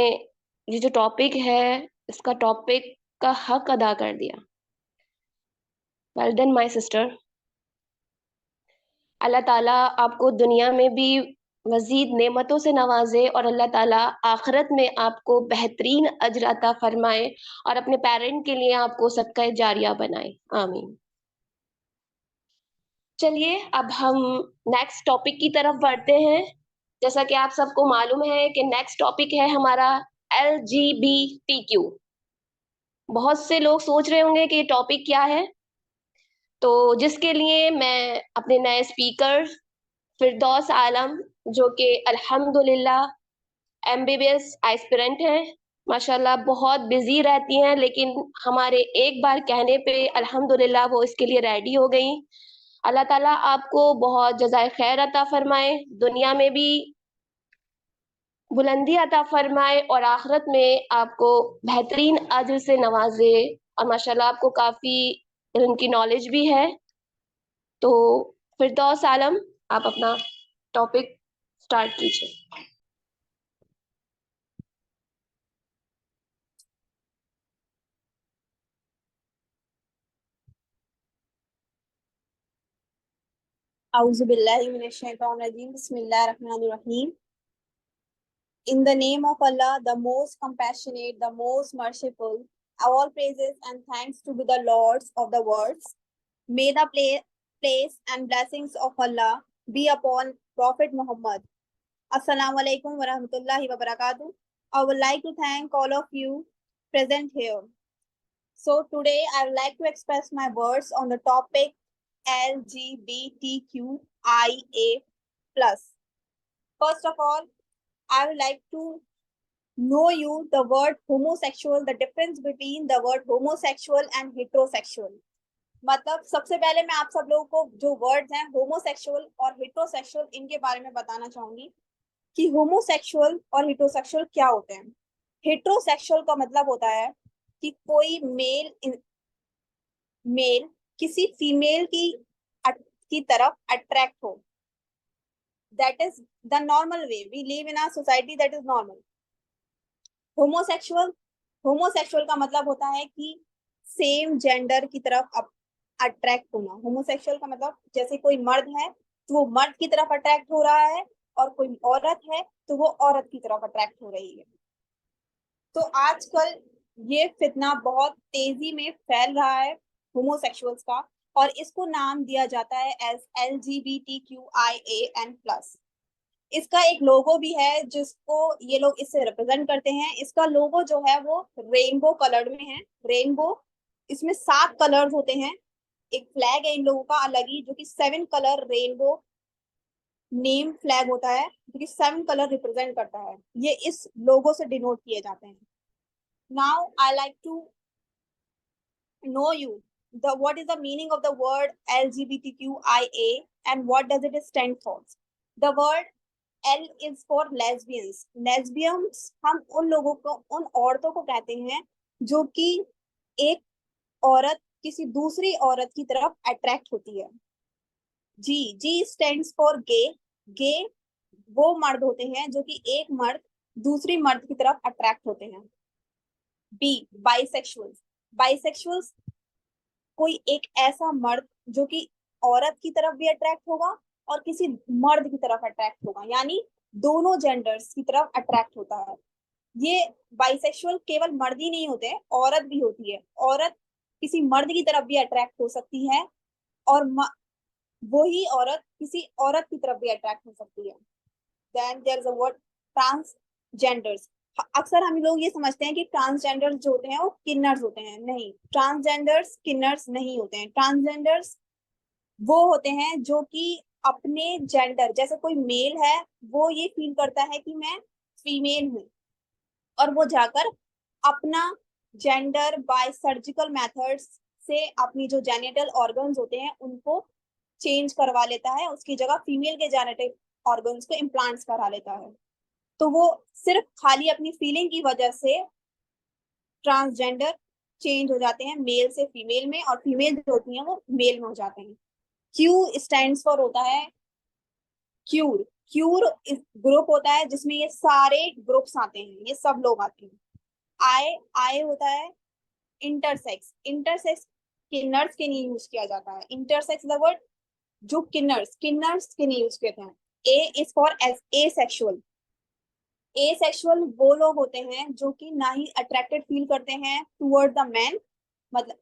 ये जो टॉपिक है इसका टॉपिक का हक अदा कर दिया. Well done my sister. Allah Taala आपको दुनिया में भी मजीद नेमतों से नवाजे और अल्लाह ताला आखिरत में आपको बेहतरीन अजर अता फरमाए और अपने पेरेंट के लिए आपको सदका जारिया बनाए. आमीन. चलिए अब हम नेक्स्ट टॉपिक की तरफ बढ़ते हैं. जैसा कि आप सबको मालूम है कि नेक्स्ट टॉपिक है हमारा LGBTQ. बहुत से लोग सोच रहे होंगे कि ये टॉपिक क्या है, तो जिसके लिए मैं अपने नए स्पीकर फिरदौस आलम, जो कि अल्हम्दुलिल्लाह MBBS एस्पिरेंट हैं, माशाल्लाह बहुत बिजी रहती हैं, लेकिन हमारे एक बार कहने पे अल्हम्दुलिल्लाह वो इसके लिए रेडी हो गई. अल्लाह ताला आपको बहुत जज़ाए खैर अता फरमाए, दुनिया में भी बुलंदी अता फरमाए और आखिरत में आपको बेहतरीन अज्र से नवाजे. और माशाल्लाह आपको काफी इल्म की नॉलेज भी है. तो फिरदौस आलम, आप अपना टॉपिक स्टार्ट कीजिए. Auzubillahi minash-shaytanir-rajim. Bismillahir-rahmanir-rahim. In the name of Allah, the most compassionate, the most merciful, all praises and thanks to be the Lords of the worlds. May the place and blessings of Allah be upon Prophet Muhammad. Assalamu alaikum wa rahmatullahi wa barakatuh. I would like to thank all of you present here. So today I would like to express my words on the topic LGBTQIA+. First of all, I would like to know you the word homosexual, the difference between the word homosexual and heterosexual. मतलब सबसे पहले मैं आप सब लोगों को जो words हैं होमोसेक्सुअल और हेटरोसेक्सुअल इनके बारे में बताना चाहूंगी कि होमोसेक्सुअल और हेटरोसेक्सुअल क्या होते हैं. हेटरोसेक्सुअल का मतलब होता है कि कोई मेल किसी फीमेल की तरफ अट्रैक्ट हो. That is the normal way. We live in a society that is normal. Homosexual का मतलब होता है कि सेम जेंडर की तरफ अट्रैक्ट होना. होमोसेक्सुअल का मतलब जैसे कोई मर्द है तो वो मर्द की तरफ अट्रैक्ट हो रहा है और कोई औरत है तो वो औरत की तरफ अट्रैक्ट हो रही है. तो आजकल ये फितना बहुत तेजी में फैल रहा है होमोसेक्सुअल्स का, और इसको नाम दिया जाता है एज LGBTQIAN+. इसका एक लोगो भी है जिसको ये लोग इससे रिप्रेजेंट करते हैं। इसका लोगो जो है वो रेनबो कलर्ड में है। रेनबो, इसमें 7 कलर्स होते हैं। एक फ्लैग है इन लोगों का अलग ही, जो कि 7 कलर रेनबो नेम फ्लैग होता है, जो कि 7 कलर रिप्रेजेंट करता है। ये इस लोगो से डिनोट किए जाते हैं। Now I like to know you what is the meaning of the word LGBTQIA and what does it stand for? The word L is for lesbians. Lesbians हम उन लोगों को, उन औरतों को कहते हैं जो कि एक औरत किसी दूसरी औरत की तरफ अट्रैक्ट होती है। G stands for gay. गे वो मर्द होते हैं जो कि एक मर्द दूसरी मर्द की तरफ अट्रैक्ट होते हैं। B bisexuals. बाइसेक्सुअल्स कोई एक ऐसा मर्द जो कि औरत की तरफ भी अट्रैक्ट होगा और किसी मर्द की तरफ अट्रैक्ट होगा, यानी दोनों जेंडर्स की तरफ अट्रैक्ट होता है। ये बाइसेक्सुअल केवल मर्द ही नहीं होते, औरत भी होती है। औरत किसी मर्द की तरफ भी अट्रैक्ट हो सकती है और वही औरत किसी औरत की तरफ भी अट्रैक्ट हो सकती है। Then there is a word transgenders. अक्सर हम लोग ये समझते हैं कि ट्रांसजेंडर्स जो होते हैं वो किन्नर्स होते हैं। नहीं, ट्रांसजेंडर्स किन्नर्स नहीं होते हैं। ट्रांसजेंडर्स वो होते हैं जो कि अपने जेंडर, जैसे कोई मेल है वो ये फील करता है कि मैं फीमेल हूँ, और वो जाकर अपना जेंडर बाय सर्जिकल मेथड्स से अपनी जो जेनिटल ऑर्गन्स होते हैं उनको चेंज करवा लेता है, उसकी जगह फीमेल के जेनिटल ऑर्गन्स को इम्प्लांट्स करा लेता है। तो वो सिर्फ खाली अपनी फीलिंग की वजह से ट्रांसजेंडर चेंज हो जाते हैं, मेल से फीमेल में, और फीमेल जो होती हैं वो मेल में हो जाते हैं। क्यू स्टैंड्स फॉर होता है क्यूर। क्यूर ग्रुप होता है जिसमें ये सारे ग्रुप्स आते हैं, ये सब लोग आते हैं। आई आई होता है इंटरसेक्स। इंटरसेक्स किन्नर्स के लिए यूज किया जाता है। इंटरसेक्स द वर्ड जो किन्नर्स किन्नर्स के लिए यूज करते हैं। A is for asexual. Asexual वो लोग होते हैं जो कि ना ही अट्रैक्टेड फील करते हैं टुवर्ड द मैन, मतलब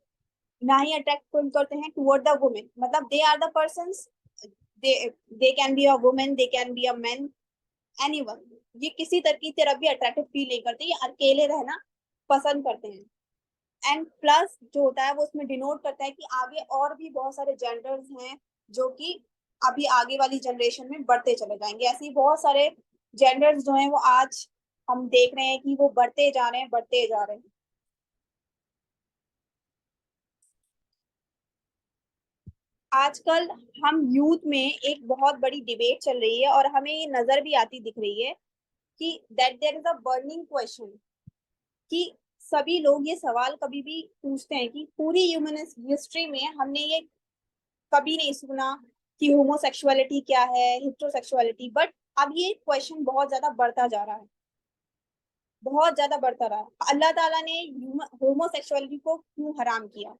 ना ही अट्रैक्ट फील करते हैं टुवर्ड द वुमेन, मतलब they are the persons, they can be a women, they can be a man, anyone. ये किसी तरह की तरफ भी अट्रैक्टेड फील नहीं करते, ये अकेले रहना पसंद करते हैं। एंड प्लस जो होता है वो उसमें डिनोट करता है कि आगे और भी बहुत सारे जेंडर्स हैं जो कि अभी आगे वाली जनरेशन में बढ़ते चले जाएंगे। ऐसे ही बहुत सारे जेंडर्स जो हैं वो आज हम देख रहे हैं कि वो बढ़ते जा रहे हैं, बढ़ते जा रहे हैं। आजकल हम यूथ में एक बहुत बड़ी डिबेट चल रही है और हमें ये नजर भी आती दिख रही है कि that there is a burning question, कि सभी लोग ये सवाल कभी भी पूछते हैं कि पूरी ह्यूमन हिस्ट्री में हमने ये कभी नहीं सुना कि होमोसेक्सुअलिटी क्या है, हेटेरोसेक्सुअलिटी, बट अब ये क्वेश्चन बहुत ज्यादा बढ़ता जा रहा है, बहुत ज्यादा बढ़ता रहा है। अल्लाह ताला ने होमोसेक्सुअलिटी को क्यों हराम किया?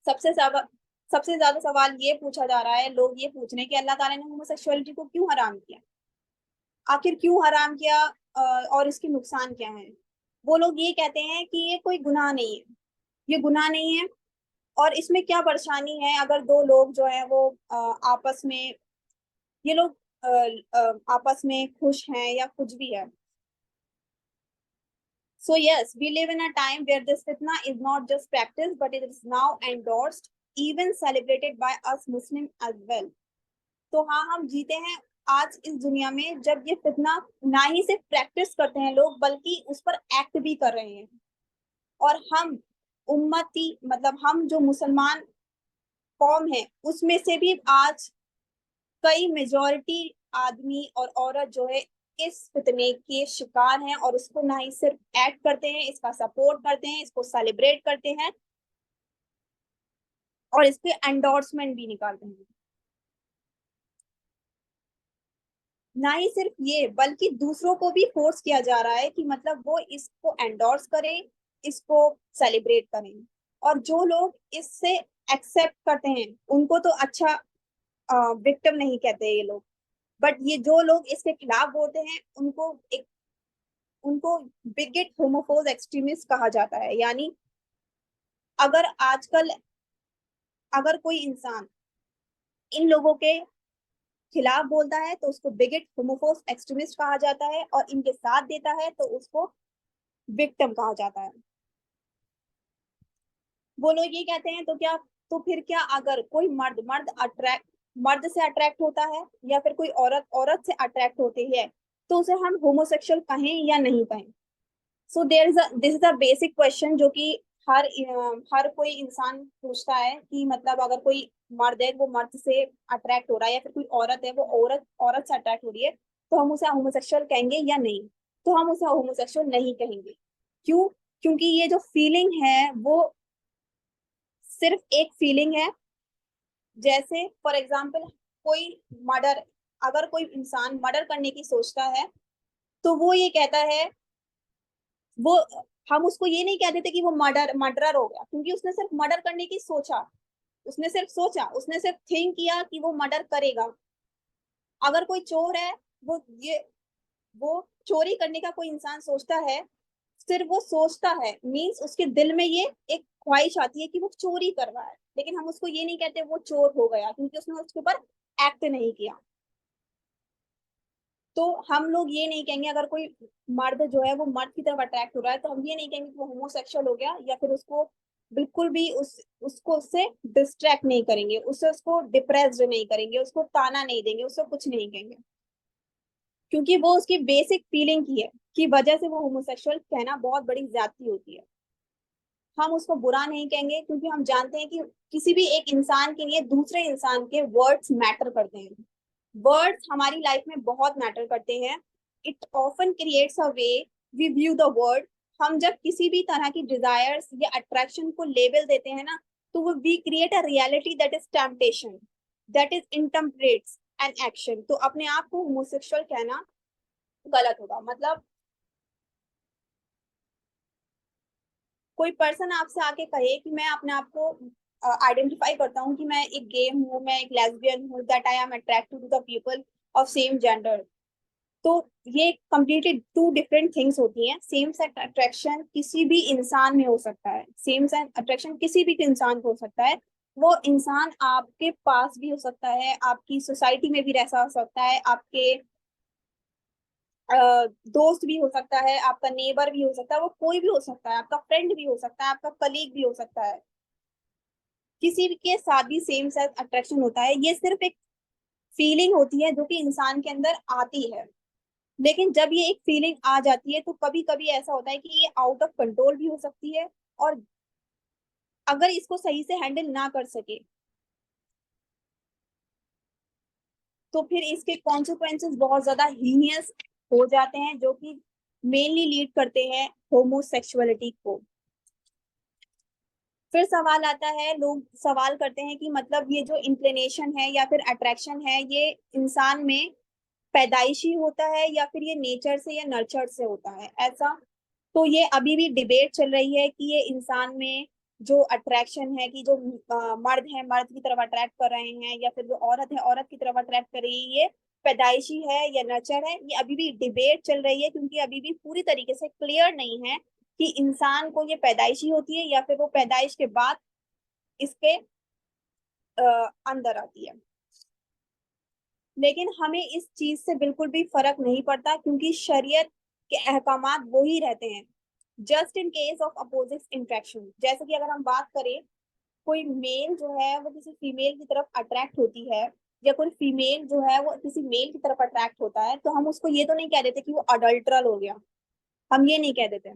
सबसे ज्यादा सबसे ज्यादा सवाल ये पूछा जा रहा है, लोग ये पूछ रहे हैं कि अल्लाह ताला ने होमोसेक्सुअलिटी को क्यों हराम किया, आखिर क्यों हराम किया, और इसके नुकसान क्या हैं? वो लोग ये कहते हैं कि ये कोई गुनाह नहीं है, ये गुनाह नहीं है, और इसमें क्या परेशानी है अगर दो लोग जो है वो आपस में, ये लोग आपस में खुश हैं या कुछ भी है। So yes, we live in a time where this fitna is not just practiced, but it is now endorsed, even celebrated by us Muslim as well. तो हाँ, हम जीते हैं आज इस दुनिया में जब ये फितना ना ही सिर्फ प्रैक्टिस करते हैं लोग, बल्कि उस पर एक्ट भी कर रहे हैं। और हम उम्मती, मतलब हम जो मुसलमान कौम है उसमें से भी आज कई मेजॉरिटी आदमी और औरत जो है इस फितने के शिकार हैं, और उसको ना ही सिर्फ एक्ट करते हैं, इसका सपोर्ट करते हैं, इसको सेलिब्रेट करते हैं, और इस पे एंडोर्समेंट भी निकालते हैं। ना ही सिर्फ ये, बल्कि दूसरों को भी फोर्स किया जा रहा है कि मतलब वो इसको एंडोर्स करें, इसको सेलिब्रेट करें। और जो लोग इससे एक्सेप्ट करते हैं उनको तो अच्छा विक्टिम नहीं कहते ये लोग, बट ये जो लोग इसके खिलाफ बोलते हैं उनको बिगेट होमोफोब एक्सट्रीमिस्ट कहा जाता है। यानी अगर आजकल अगर कोई इंसान इन लोगों के खिलाफ बोलता है तो उसको बिगेट, होमोफोब, एक्सट्रीमिस्ट कहा जाता है, और इनके साथ देता है तो उसको विक्टिम कहा जाता है। वो लोग ये कहते हैं तो क्या, तो फिर क्या अगर कोई मर्द से अट्रैक्ट होता है या फिर कोई औरत से अट्रैक्ट होती है तो उसे हम होमोसेक्सुअल कहें या नहीं कहें? So this is a basic question जो कि हर कोई इंसान पूछता है कि मतलब अगर कोई मर्द है वो मर्द से अट्रैक्ट हो रहा है या फिर कोई औरत है वो औरत से अट्रैक्ट हो रही है तो हम उसे होमोसेक्सुअल कहेंगे या नहीं? तो हम उसे होमोसेक्सुअल नहीं कहेंगे। क्यों? क्योंकि ये जो फीलिंग है वो सिर्फ एक फीलिंग है। जैसे फॉर एग्जाम्पल कोई मर्डर, अगर कोई इंसान मर्डर करने की सोचता है तो वो ये कहता है, वो हम उसको ये नहीं कह देते कि वो मर्डरर हो गया, क्योंकि उसने सिर्फ मर्डर करने की सोचा, उसने सिर्फ थिंक किया कि वो मर्डर करेगा। अगर कोई चोर है, वो चोरी करने का कोई इंसान सोचता है, सिर्फ वो सोचता है, मीन्स उसके दिल में ये एक ख्वाहिश आती है कि वो चोरी कर रहा है, लेकिन हम उसको ये नहीं कहते वो चोर हो गया, क्योंकि उसने उसके ऊपर एक्ट नहीं किया। तो हम लोग ये नहीं कहेंगे अगर कोई मर्द जो है वो मर्द की तरफ अट्रैक्ट हो रहा है तो हम ये नहीं कहेंगे कि वो होमोसेक्सुअल हो गया, या फिर उसको बिल्कुल भी उसको उससे डिस्ट्रैक्ट नहीं करेंगे, उसको डिप्रेस्ड नहीं करेंगे, उसको ताना नहीं देंगे, उसको कुछ नहीं कहेंगे, क्योंकि वो उसकी बेसिक फीलिंग की है की वजह से वो होमोसेक्सुअल कहना बहुत बड़ी ज्यादती होती है। हम उसको बुरा नहीं कहेंगे क्योंकि हम जानते हैं कि किसी भी एक इंसान के लिए दूसरे इंसान के वर्ड्स मैटर करते हैं। वर्ड्स हमारी लाइफ में बहुत मैटर करते हैं। It often creates a way we view the world. हम जब किसी भी तरह की डिजायर्स या अट्रैक्शन को लेबल देते हैं ना, तो वो we create a reality that is temptation, that is interprets an action. तो अपने आप को होमोसेक्सुअल कहना गलत होगा। मतलब कोई पर्सन आपसे आके कहे कि मैं अपने आप को आइडेंटिफाई करता हूँ कि मैं एक गे हूँ, मैं एक लेस्बियन हूँ, that I am attracted to the people of same gender, तो ये कंप्लीटली टू डिफरेंट थिंग्स होती हैं। सेम सेक्स अट्रैक्शन किसी भी इंसान में हो सकता है, सेम सेक्स अट्रैक्शन किसी भी इंसान को हो सकता है। वो इंसान आपके पास भी हो सकता है, आपकी सोसाइटी में भी रह सकता है, आपके दोस्त भी हो सकता है, आपका नेबर भी हो सकता है, वो कोई भी हो सकता है, आपका फ्रेंड भी हो सकता है, आपका कलीग भी हो सकता है, किसी भी के साथ भी सेम सेक्स अट्रैक्शन होता है। ये सिर्फ एक फीलिंग होती है जो कि इंसान के अंदर आती है, लेकिन जब ये एक फीलिंग आ जाती है तो कभी कभी ऐसा होता है कि ये आउट ऑफ कंट्रोल भी हो सकती है, और अगर इसको सही से हैंडल ना कर सके तो फिर इसके कॉन्सिक्वेंसेस बहुत ज्यादा हीनियस हो जाते हैं, जो कि मेनली लीड करते हैं होमोसेक्सुअलिटी को। फिर सवाल आता है, लोग सवाल करते हैं कि मतलब ये जो इंक्लिनेशन है या फिर अट्रैक्शन है ये इंसान में पैदाइशी होता है या फिर ये नेचर से या नर्चर से होता है ऐसा। तो ये अभी भी डिबेट चल रही है कि ये इंसान में जो अट्रैक्शन है, कि जो मर्द है मर्द की तरफ अट्रैक्ट कर रहे हैं, या फिर जो औरत है औरत की तरफ अट्रैक्ट कर रही है, ये पैदाइशी है या नर्चर है। ये अभी भी डिबेट चल रही है, क्योंकि अभी भी पूरी तरीके से क्लियर नहीं है कि इंसान को ये पैदाइशी होती है या फिर वो पैदाइश के बाद इसके अंदर आती है। लेकिन हमें इस चीज से बिल्कुल भी फर्क नहीं पड़ता, क्योंकि शरीयत के अहकामात वो ही रहते हैं। Just in case of opposite interaction, जैसे कि अगर हम बात करें, कोई मेल जो है वो किसी फीमेल की तरफ अट्रैक्ट होती है, या कोई फीमेल जो है वो किसी मेल की तरफ अट्रैक्ट होता है, तो हम उसको ये तो नहीं कह देते कि वो अडल्ट्रल हो गया, हम ये नहीं कह देते।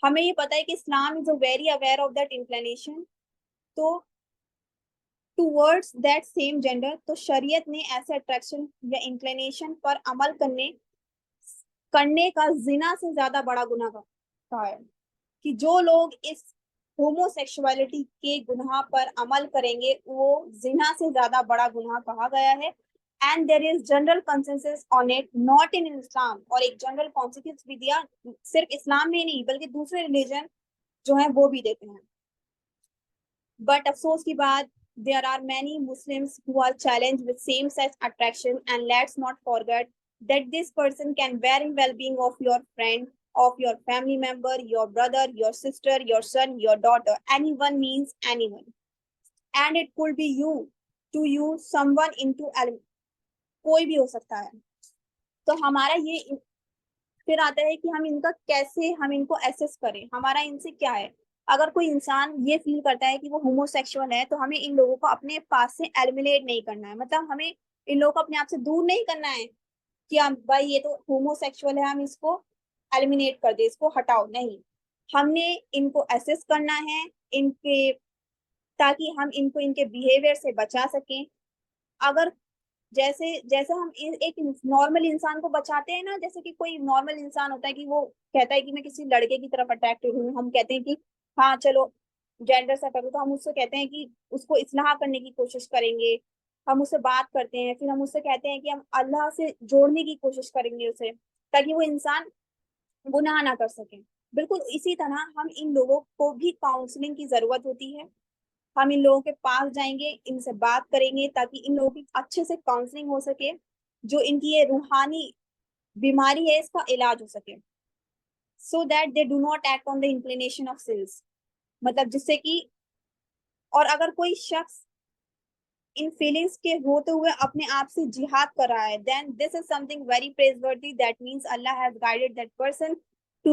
हमें ये पता है कि Islam is very aware of that inclination, तो टूवर्ड्स दैट सेम जेंडर, तो शरीयत ने ऐसे अट्रैक्शन या इंक्लिनेशन पर अमल करने का जिना से ज्यादा बड़ा गुनाह कहा है, कि जो लोग इस होमोसेक्सुअलिटी के गुनाह पर अमल करेंगे वो जिना से ज्यादा बड़ा गुनाह कहा गया है। And there is general consensus on it, not in Islam, और एक जनरल कॉन्सिक्वेंस भी दिया, सिर्फ इस्लाम में नहीं बल्कि दूसरे रिलीजन जो है वो भी देते हैं। बट अफसोस की बात, there are many Muslims who are challenged with same-sex attraction, and let's not forget that this person can very well be of your friend, of your family member, your brother, your sister, your son, your daughter. Anyone means anyone, and it could be you, to you, someone into कोई भी हो सकता है। तो हमारा ये फिर आता है कि हम इनका कैसे हम इनको एसेस करें, हमारा इनसे क्या है। अगर कोई इंसान ये फील करता है कि वो होमोसेक्सुअल है, तो हमें इन लोगों को अपने पास से एलिमिनेट नहीं करना है, मतलब हमें इन लोगों को अपने आप से दूर नहीं करना है कि हम भाई ये तो होमोसेक्सुअल है, हम इसको एलिमिनेट कर दे, इसको हटाओ, नहीं। हमने इनको एसेस करना है, इनके, ताकि हम इनको इनके बिहेवियर से बचा सकें। अगर जैसे जैसे हम एक नॉर्मल इंसान को बचाते हैं ना, जैसे कि कोई नॉर्मल इंसान होता है कि वो कहता है कि मैं किसी लड़के की तरफ अट्रैक्टेड हूँ, हम कहते हैं कि हाँ चलो जेंडर सेटअप है, तो हम उससे कहते हैं कि उसको इस्लाह करने की कोशिश करेंगे, हम उससे बात करते हैं, फिर हम उससे कहते हैं कि हम अल्लाह से जोड़ने की कोशिश करेंगे उसे, ताकि वो इंसान गुनाह ना कर सके। बिल्कुल इसी तरह हम इन लोगों को भी काउंसलिंग की जरूरत होती है। हम इन लोगों के पास जाएंगे, इनसे बात करेंगे, ताकि इन लोगों की अच्छे से काउंसलिंग हो सके, जो इनकी ये रूहानी बीमारी है इसका इलाज हो सके, so that they do not act on the inclination of since, मतलब जिससे कि, और अगर कोई शख्स इन फीलिंग्स के होते हुए अपने आप से जिहाद कर रहा है, then this is something very praiseworthy, that means Allah has guided that person to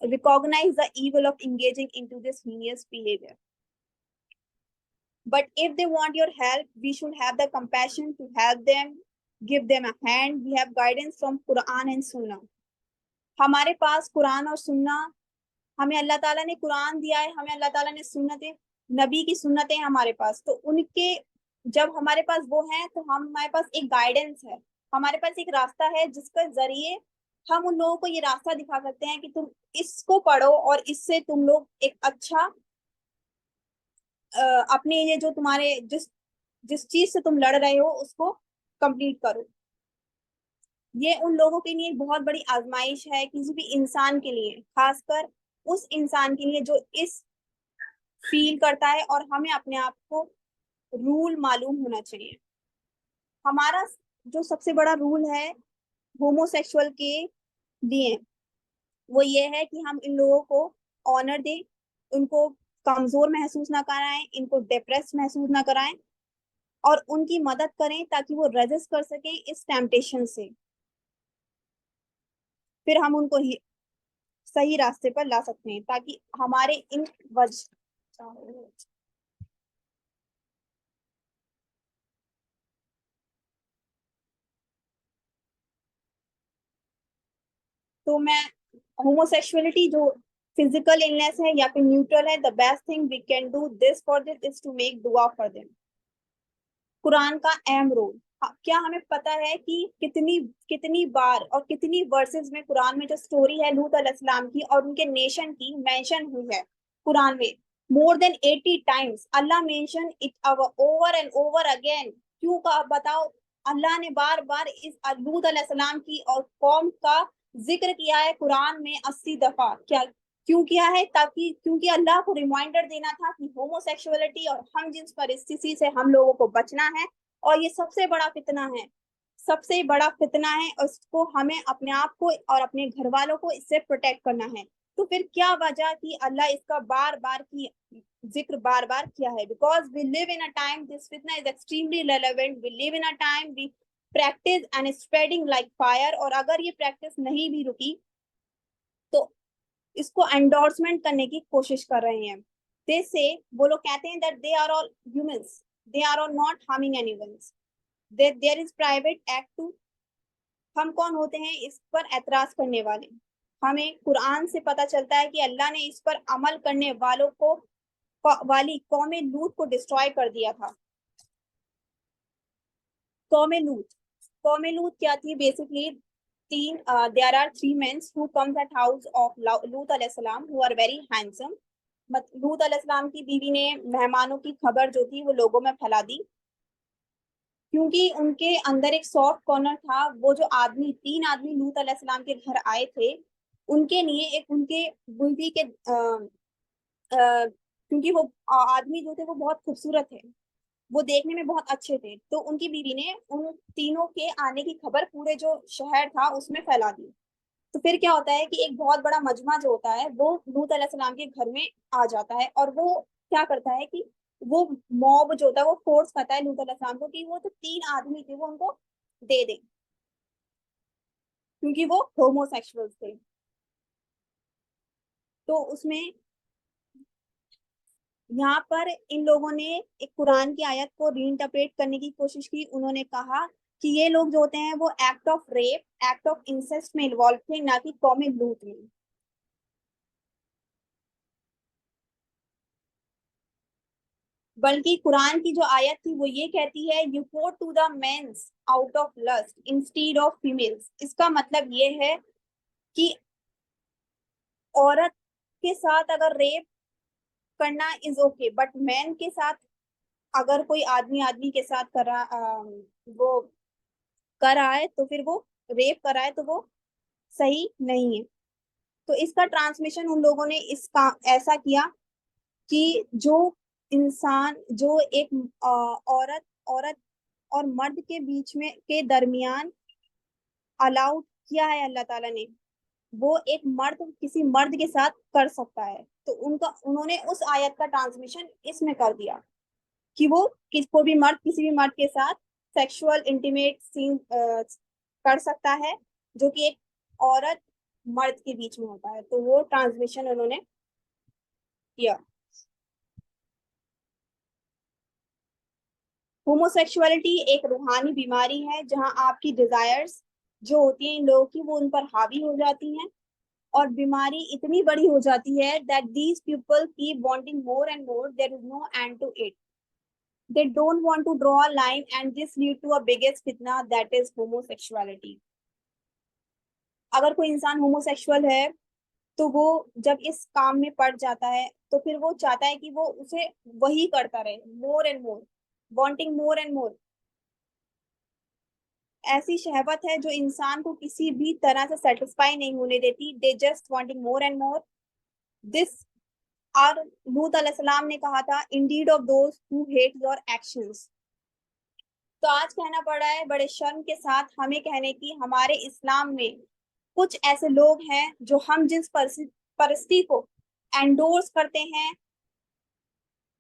recognize the evil of engaging into this heinous behavior. But if they want your help, we should have the compassion to help them, give them a hand. We have guidance from Quran and Sunnah. हमारे पास कुरान और सुन्ना, हमें अल्लाह ताला ने कुरान दिया है, हमें अल्लाह ताला ने सुन्नतें, नबी की सुन्नतें हमारे पास, तो उनके जब हमारे पास वो है तो हमारे पास एक गाइडेंस है, हमारे पास एक रास्ता है जिसके जरिए हम उन लोगों को ये रास्ता दिखा सकते हैं कि तुम इसको पढ़ो और इससे तुम लोग एक अच्छा अपने ये जो तुम्हारे जिस जिस चीज से तुम लड़ रहे हो उसको कंप्लीट करो। ये उन लोगों के लिए बहुत बड़ी आजमाइश है, किसी भी इंसान के लिए, खासकर उस इंसान के लिए जो इस फील करता है, और हमें अपने आप को रूल मालूम होना चाहिए। हमारा जो सबसे बड़ा रूल है होमोसेक्सुअल के लिए, वो ये है कि हम इन लोगों को ऑनर दें, उनको कमजोर महसूस ना कराएं, इनको डिप्रेस महसूस ना कराएं, और उनकी मदद करें ताकि वो रेजिस्ट कर सके इस टेम्पटेशन से, फिर हम उनको ही सही रास्ते पर ला सकते हैं, ताकि हमारे इन वजह। तो मैं होमोसेक्सुअलिटी जो फिजिकल इलनेस है या फिर न्यूट्रल है, the best thing we can do this for this is to make दुआ फॉर देम। कुरान का अहम रोल, क्या हमें पता है कि कितनी कितनी बार और कितनी वर्सेस में कुरान में जो स्टोरी है लूत अलैहिस्सलाम की और उनके नेशन की मेंशन हुई है कुरान में, more than 80 times Allah mention it over and over again. क्यों का बताओ, अल्लाह ने बार बार इस लूत अलैहिस्सलाम की और कौम का जिक्र किया है कुरान में 80 दफा। क्या क्यों किया है? ताकि क्योंकि अल्लाह को रिमाइंडर देना था कि होमोसेक्सुअलिटी और हम जिस परिस्थिति से हम लोगों को बचना है, और ये सबसे बड़ा फितना है, सबसे बड़ा फितना है, उसको हमें अपने आप को और अपने घर वालों को इससे प्रोटेक्ट करना है। तो फिर क्या वजह कि अल्लाह इसका बार बार की जिक्र बार बार किया है? Because we live in a time, this फितना is extremely relevant, we live in a time we practice and spreading like fire, और अगर ये प्रैक्टिस नहीं भी रुकी तो इसको एंडोर्समेंट करने की कोशिश कर रहे हैं। दे से वो लोग कहते हैं that they are all humans, they are all not harming anyone, there is private act too. हम कौन होते हैं इस पर एतराज करने वाले? हमें कुरान से पता चलता है कि अल्लाह ने इस पर अमल करने वालों को वाली कौम लूत को डिस्ट्रॉय कर दिया था। कौम लूत, कौम लूत क्या थी? बेसिकली तीन, there are three men who comes at house of Lut alayhi salam who are very handsome. लूत अलैहिस्सलाम की बीवी ने मेहमानों की खबर जो थी वो लोगों में फैला दी, क्योंकि उनके अंदर एक सॉफ्ट कॉर्नर था। वो जो आदमी, तीन आदमी लूत अलैहिस्सलाम के घर आए थे, उनके लिए एक उनके बीवी के क्योंकि वो आदमी जो थे वो बहुत खूबसूरत थे, वो देखने में बहुत अच्छे थे, तो उनकी बीवी ने उन तीनों के आने की खबर पूरे जो शहर था उसमें फैला दी। तो फिर क्या होता है कि एक बहुत बड़ा मजमा जो होता है वो लूत अलैहिस्सलाम के घर में आ जाता है, और वो क्या करता है कि वो मॉब जो होता है वो फोर्स करता है लूत अलैहिस्सलाम को कि वो तो तीन आदमी थे वो उनको दे दें, क्योंकि वो होमोसेक्सुअल्स थे। तो उसमें यहाँ पर इन लोगों ने एक कुरान की आयत को रीइंटरप्रेट करने की कोशिश की। उन्होंने कहा कि ये लोग जो होते हैं वो act of rape, act of incest में इन्वॉल्व थे, ना कि कौम लूट में। बल्कि कुरान की जो आयत थी वो ये कहती है, you go to the men's out of lust instead of females. इसका मतलब ये है कि औरत के साथ अगर रेप करना इज ओके, बट मैन के साथ अगर कोई आदमी आदमी के साथ वो कर रहा है तो फिर वो रेप कर रहा है, तो वो सही नहीं है। तो इसका ट्रांसमिशन उन लोगों ने इसका ऐसा किया कि जो इंसान, जो एक औरत औरत और मर्द के बीच में के दरमियान अलाउड किया है अल्लाह ताला ने, वो एक मर्द किसी मर्द के साथ कर सकता है। तो उन्होंने उस आयत का ट्रांसमिशन इसमें कर दिया कि वो किसको भी मर्द किसी भी मर्द के साथ सेक्सुअल इंटीमेट सीन कर सकता है, जो कि एक औरत मर्द के बीच में होता है। तो वो ट्रांसमिशन उन्होंने किया। होमोसेक्सुअलिटी एक रूहानी बीमारी है, जहां आपकी डिजायर्स जो होती हैं इन लोगों की, वो उन पर हावी हो जाती हैं, और बीमारी इतनी बड़ी हो जाती है that these people keep wanting more and more, there is no end to it. They don't want to draw a line, and this lead to a biggest fitna, that is homosexuality. अगर कोई इंसान homosexual है तो वो जब इस काम में पड़ जाता है तो फिर वो चाहता है कि वो उसे वही करता रहे, मोर and more, wanting more and मोर। ऐसी शहवत है जो इंसान को किसी भी तरह से सेटिस्फाई नहीं होने देती। They just wanting more and more this. और लूत अलैहिस्सलाम ने कहा था, Indeed of those who hate your actions. तो आज कहना पड़ रहा है बड़े शर्म के साथ हमें कहने की, हमारे इस्लाम में कुछ ऐसे लोग हैं जो हम जिस परिस्थिति को एंडोर्स करते हैं,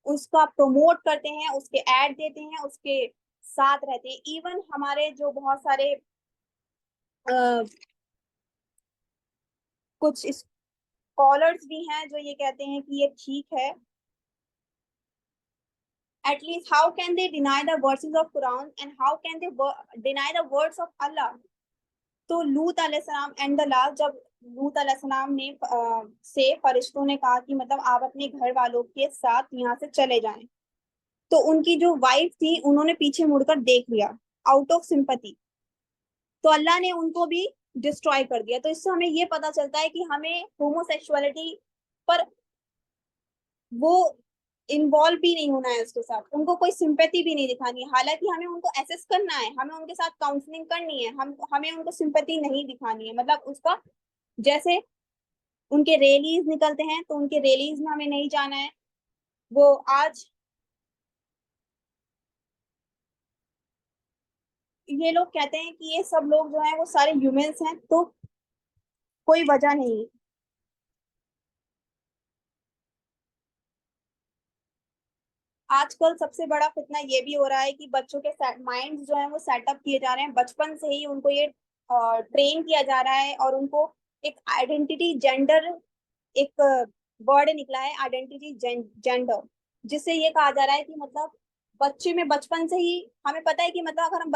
उसका प्रमोट करते हैं, उसके ऐड देते हैं, उसके साथ रहते हैं। इवन हमारे जो बहुत सारे कुछ स्कॉलर्स भी हैं जो ये कहते हैं कि ये ठीक है। At least how can they deny the verses of Quran, and how can they deny the words of Allah? तो लूत अलैहिस्सलाम एंड द लास्ट, जब लूत अलैहिस्सलाम ने से फरिश्तों ने कहा कि मतलब आप अपने घर वालों के साथ यहाँ से चले जाएं, तो उनकी जो वाइफ थी उन्होंने पीछे मुड़कर देख लिया आउट ऑफ सिंपैथी, तो अल्लाह ने उनको भी डिस्ट्रॉय कर दिया। तो इससे हमें ये पता चलता है कि हमें होमोसेक्सुअलिटी पर वो इन्वॉल्व भी नहीं होना है, उसके साथ उनको कोई सिंपैथी भी नहीं दिखानी है। हालांकि हमें उनको एसेस करना है, हमें उनके साथ काउंसलिंग करनी है, हमें उनको सिंपैथी नहीं दिखानी है। मतलब उसका जैसे उनके रैलीज निकलते हैं तो उनके रैलीज में हमें नहीं जाना है। वो आज ये लोग कहते हैं कि ये सब लोग जो हैं वो सारे ह्यूमंस हैं, तो कोई वजह नहीं। आजकल सबसे बड़ा फितना ये भी हो रहा है कि बच्चों के माइंड जो है वो सेटअप किए जा रहे हैं, बचपन से ही उनको ये ट्रेन किया जा रहा है, और उनको एक आइडेंटिटी जेंडर, एक वर्ड निकला है आइडेंटिटी जेंडर, जिससे ये कहा जा रहा है कि मतलब बच्चे में बचपन से ही हमें पता है कि मतलब अगर हम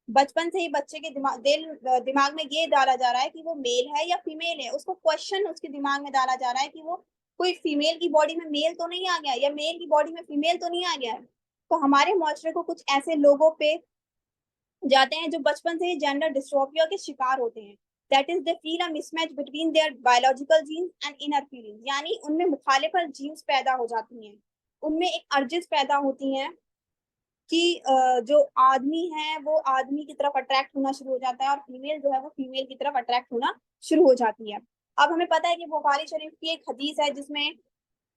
बचपन से ही बच्चे के दिमाग में ये डाला जा रहा है कि वो मेल है या फीमेल है। उसको क्वेश्चन उसके दिमाग में डाला जा रहा है कि वो कोई फीमेल की बॉडी में मेल तो नहीं आ गया, या मेल की बॉडी में फीमेल तो नहीं आ गया है। तो हमारे मुआशरे को कुछ ऐसे लोगों पे जाते हैं जो बचपन से ही जेंडर डिस्ट्रोफिया के शिकार होते हैं। That is they feel a mismatch between their biological genes and inner feelings, यानी उनमें मुखालिफत जीन्स पैदा हो जाती हैं, उनमें एक अर्जिस पैदा होती हैं कि जो आदमी है वो आदमी की तरफ अट्रैक्ट होना शुरू हो जाता है, और फीमेल जो है वो फीमेल की तरफ अट्रैक्ट होना शुरू हो जाती है। अब हमें पता है कि बुखारी शरीफ की एक हदीस है जिसमें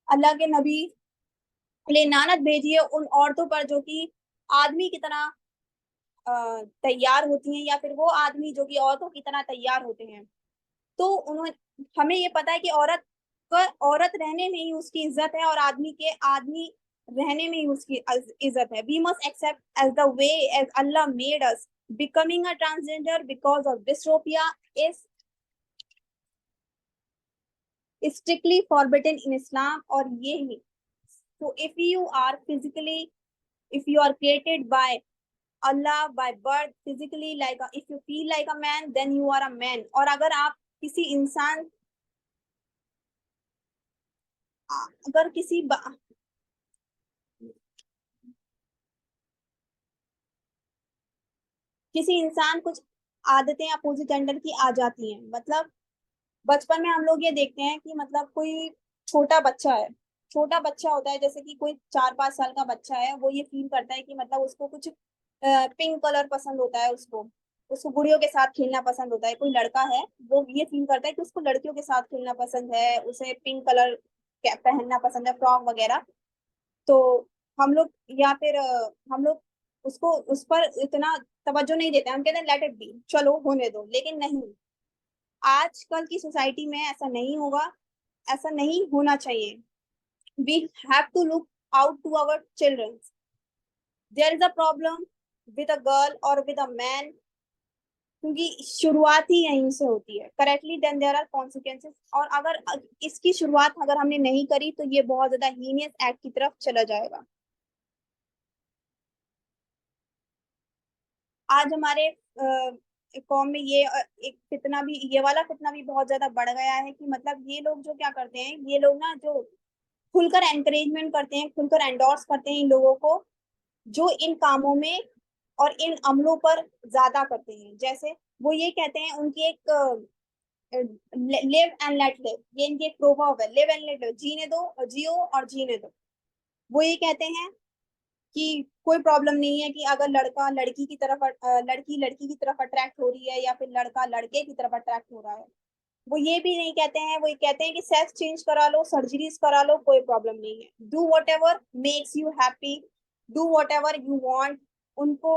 अल्लाह के नबी ने लानत भेजी है उन औरतों पर जो कि आदमी की तरह तैयार होती हैं, या फिर वो आदमी जो कि औरतों की तरह तैयार होते हैं। तो उन्होंने, हमें ये पता है कि औरत रहने में ही उसकी इज्जत है, और आदमी रहने में ही उसकी इज्जत है. We must accept as the way as Allah made us. Becoming a transgender because of dystopia is strictly forbidden in Islam. और ये ही. So if you are physically, if you are created by Allah by birth physically like if you feel like a man, then you are a man. और अगर आप किसी इंसान, अगर किसी इंसान कुछ आदतें अपोजिट जेंडर की आ जाती हैं, मतलब बचपन में हम लोग ये देखते हैं कि मतलब कोई छोटा बच्चा है, छोटा बच्चा होता है, जैसे कि कोई 4-5 साल का बच्चा है, वो ये फील करता है कि मतलब उसको कुछ पिंक कलर पसंद होता है, उसको उसको गुड़ियों के साथ खेलना पसंद होता है. कोई लड़का है वो ये फील करता है कि उसको लड़कियों के साथ खेलना पसंद है, उसे पिंक कलर पहनना पसंद है, फ्रॉक वगैरह. तो हम लोग या फिर हम लोग उसको उस पर इतना तवज्जो नहीं देते, हम कहते हैं लेट इट बी, चलो होने दो. लेकिन नहीं, आजकल की सोसाइटी में ऐसा नहीं होगा, ऐसा नहीं होना चाहिए. We have to look out to our children. There is a problem with a girl और विद अ मैन, क्योंकि शुरुआत ही यहीं से होती है. Correctly then there are consequences. और अगर इसकी शुरुआत अगर हमने नहीं करी तो ये बहुत ज्यादा हीनियस एक्ट की तरफ चला जाएगा. आज हमारे कौम में ये एक फितना भी, ये वाला फितना भी बहुत ज्यादा बढ़ गया है कि मतलब ये लोग जो क्या करते हैं, ये लोग ना जो खुलकर एनकरेजमेंट करते हैं, खुलकर एंडोर्स करते हैं इन लोगों को जो इन कामों में और इन अमलों पर ज्यादा करते हैं. जैसे वो ये कहते हैं, उनकी एक लिव एंड लेट लिव, ये इनकी एक प्रोवर्ब है, लिव एंड लेट लिव, जीने दो, जियो और जीने दो. वो ये कहते हैं कि कोई प्रॉब्लम नहीं है कि अगर लड़का लड़की की तरफ लड़की लड़की की तरफ अट्रैक्ट हो रही है या फिर लड़का लड़के की तरफ अट्रैक्ट हो रहा है. वो ये भी नहीं कहते हैं, वो ये कहते हैं कि सेक्स चेंज करा लो, सर्जरीज करा लो, कोई प्रॉब्लम नहीं है. Do what ever makes you happy, do what ever you want. उनको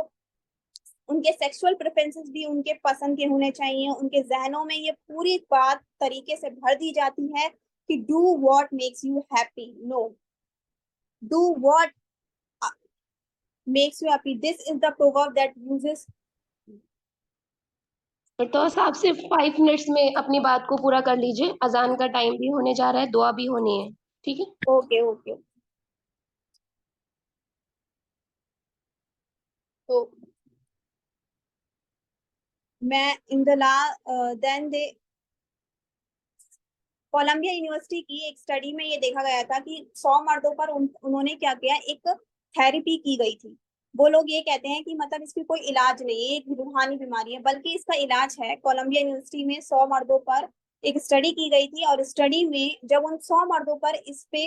उनके सेक्सुअल प्रेफरेंसेस भी उनके पसंद के होने चाहिए. उनके जहनों में ये पूरी बात तरीके से भर दी जाती है कि do what makes you happy, no, do what makes you happy. This is the proverb that uses. तो साहब सिर्फ 5 मिनट्स में अपनी बात को पूरा कर लीजिए, अजान का टाइम भी होने जा रहा है, दुआ भी होनी है. ठीक है. Okay okay. तो मैं in the law then they Columbia university की एक स्टडी में ये देखा गया था कि 100 मर्दों पर उन्होंने क्या किया, एक थेरेपी की गई थी. वो लोग ये कहते हैं कि मतलब इसकी कोई इलाज नहीं है, एक रूहानी बीमारी है, बल्कि इसका इलाज है. कोलंबिया यूनिवर्सिटी में 100 मर्दों पर एक स्टडी की गई थी और स्टडी में जब उन 100 मर्दों पर इस पे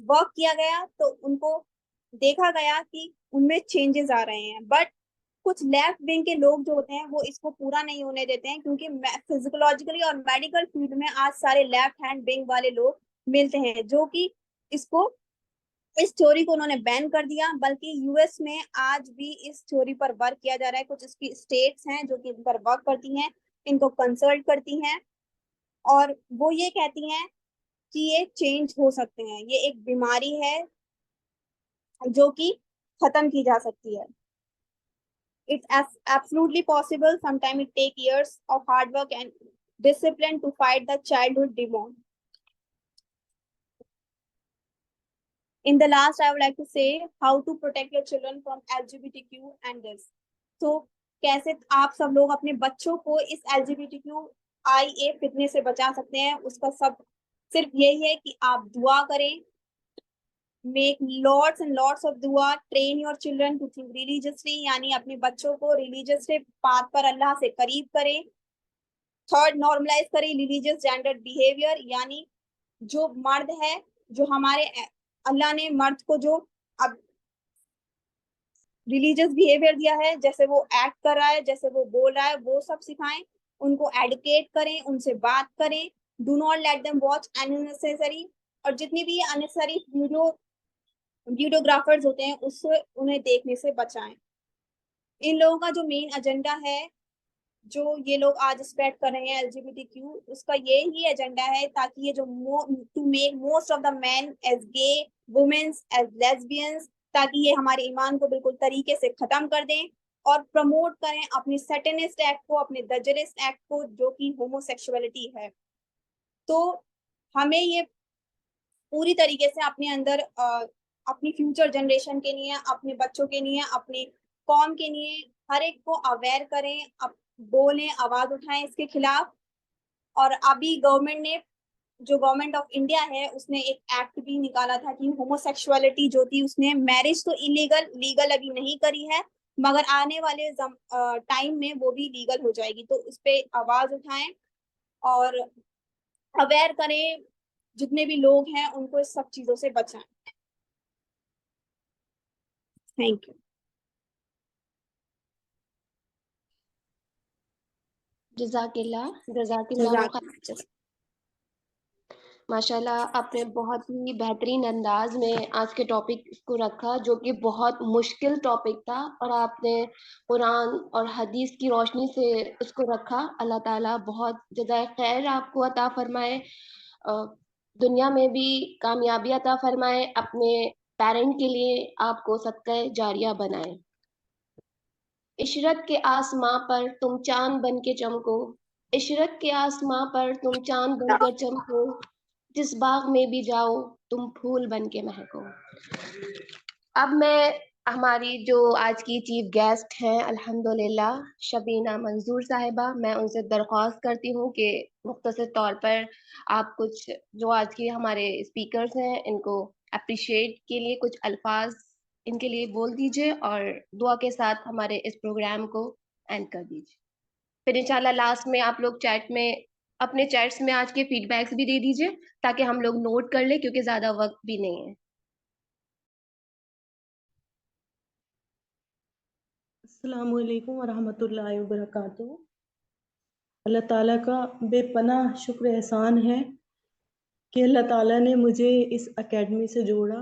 वर्क किया गया तो उनको देखा गया कि उनमें चेंजेस आ रहे हैं. बट कुछ लेफ्ट विंग के लोग जो होते हैं वो इसको पूरा नहीं होने देते हैं, क्योंकि फिजिकोलॉजिकली और मेडिकल फील्ड में आज सारे लेफ्ट हैंड विंग वाले लोग मिलते हैं जो कि इसको, इस थ्योरी को उन्होंने बैन कर दिया. बल्कि यूएस में आज भी इस थ्योरी पर वर्क किया जा रहा है. कुछ इसकी स्टेट्स हैं जो कि इन पर वर्क करती हैं, इनको कंसल्ट करती हैं और वो ये कहती हैं कि ये चेंज हो सकते हैं, ये एक बीमारी है जो कि खत्म की जा सकती है. It's absolutely possible. Sometimes it takes years of hard work and discipline to fight the childhood demon. In the last, I would like to say how to protect your children from LGBTQ and this. So, कैसे आप सब लोग अपने बच्चों को इस LGBTQIA फितने से बचा सकते हैं, उसका सब सिर्फ यही है कि आप दुआ करें. Make lots and lots of dua. Train your children to think religiously. यानी अपने बच्चों को रिलीजियस से पाथ पर अल्लाह से करीब करें. थर्ड, नॉर्मलाइज करें रिलीजियस जेंडर बिहेवियर. यानी जो मर्द है, जो हमारे अल्लाह ने मर्द को जो अब रिलीजियस बिहेवियर दिया है, जैसे वो एक्ट कर रहा है, जैसे वो बोल रहा है, वो सब सिखाएं. उनको एडुकेट करें, उनसे बात करें. Do not let them watch unnecessary. और जितनी भी अननेसेसरी वीडियोग्राफर्स होते हैं उससे उन्हें देखने से बचाएं. इन लोगों का जो मेन एजेंडा है जो ये लोग आज स्प्रेड कर रहे हैं LGBTQ, उसका ये ही एजेंडा है ताकि ये जो to make most of the man as gay, womens as lesbians, ताकि ये हमारे ईमान को बिल्कुल तरीके से खत्म कर दें और प्रमोट करें अपने सैटेनिस्ट एक्ट को, अपने दजरिस्ट एक्ट को, जो कि होमोसेक्सुअलिटी है। तो हमें ये पूरी तरीके से अपने अंदर अपनी फ्यूचर जनरेशन के लिए, अपने बच्चों के लिए, अपने कौम के लिए हर एक को अवेयर करें, बोलें, आवाज उठाएं इसके खिलाफ। और अभी गवर्नमेंट ने, जो गवर्नमेंट ऑफ इंडिया है, उसने एक एक्ट भी निकाला था कि होमोसेक्सुअलिटी जो थी, उसने मैरिज तो इलीगल, लीगल अभी नहीं करी है, मगर आने वाले टाइम में वो भी लीगल हो जाएगी। तो उस पर आवाज उठाएं और अवेयर करें, जितने भी लोग हैं उनको इस सब चीजों से बचाएं। Thank you. जज़ाकिल्लाह माशाल्लाह, आपने बहुत ही बेहतरीन अंदाज में आज के टॉपिक को रखा, जो कि बहुत मुश्किल टॉपिक था, और आपने कुरान और हदीस की रोशनी से उसको रखा। अल्लाह ताला बहुत जज़ाए खैर आपको अता फरमाए, दुनिया में भी कामयाबी अता फरमाए, अपने पेरेंट के लिए आपको सदका जारिया बनाए। इशरत के आसमां पर तुम चांद बन के चमको, इशरत के आसमां पर तुम चांद बनकर चमको, जिस बाग में भी जाओ तुम फूल बन के महको। अब मैं हमारी जो आज की चीफ गेस्ट हैं अल्हम्दुलिल्लाह शबीना मंजूर साहिबा, मैं उनसे दरख्वास्त करती हूँ कि मुख्तसर तौर पर आप कुछ जो आज के हमारे स्पीकर्स हैं इनको अप्रिशिएट के लिए कुछ अल्फाज इनके लिए बोल दीजिए, और दुआ के साथ हमारे इस प्रोग्राम को एंड कर दीजिए। फिर इंशाल्लाह लास्ट में आप लोग चैट में अपने चैट्स में आज के फीडबैक्स भी दे दीजिए, ताकि हम लोग नोट कर ले, क्योंकि ज़्यादा वक्त भी नहीं है। अस्सलामु अलैकुम वरहमतुल्लाहि वबरकातुहू। अल्लाह ताला का बेपनाह शुक्र एहसान है कि अल्लाह ताला ने मुझे इस एकेडमी से जोड़ा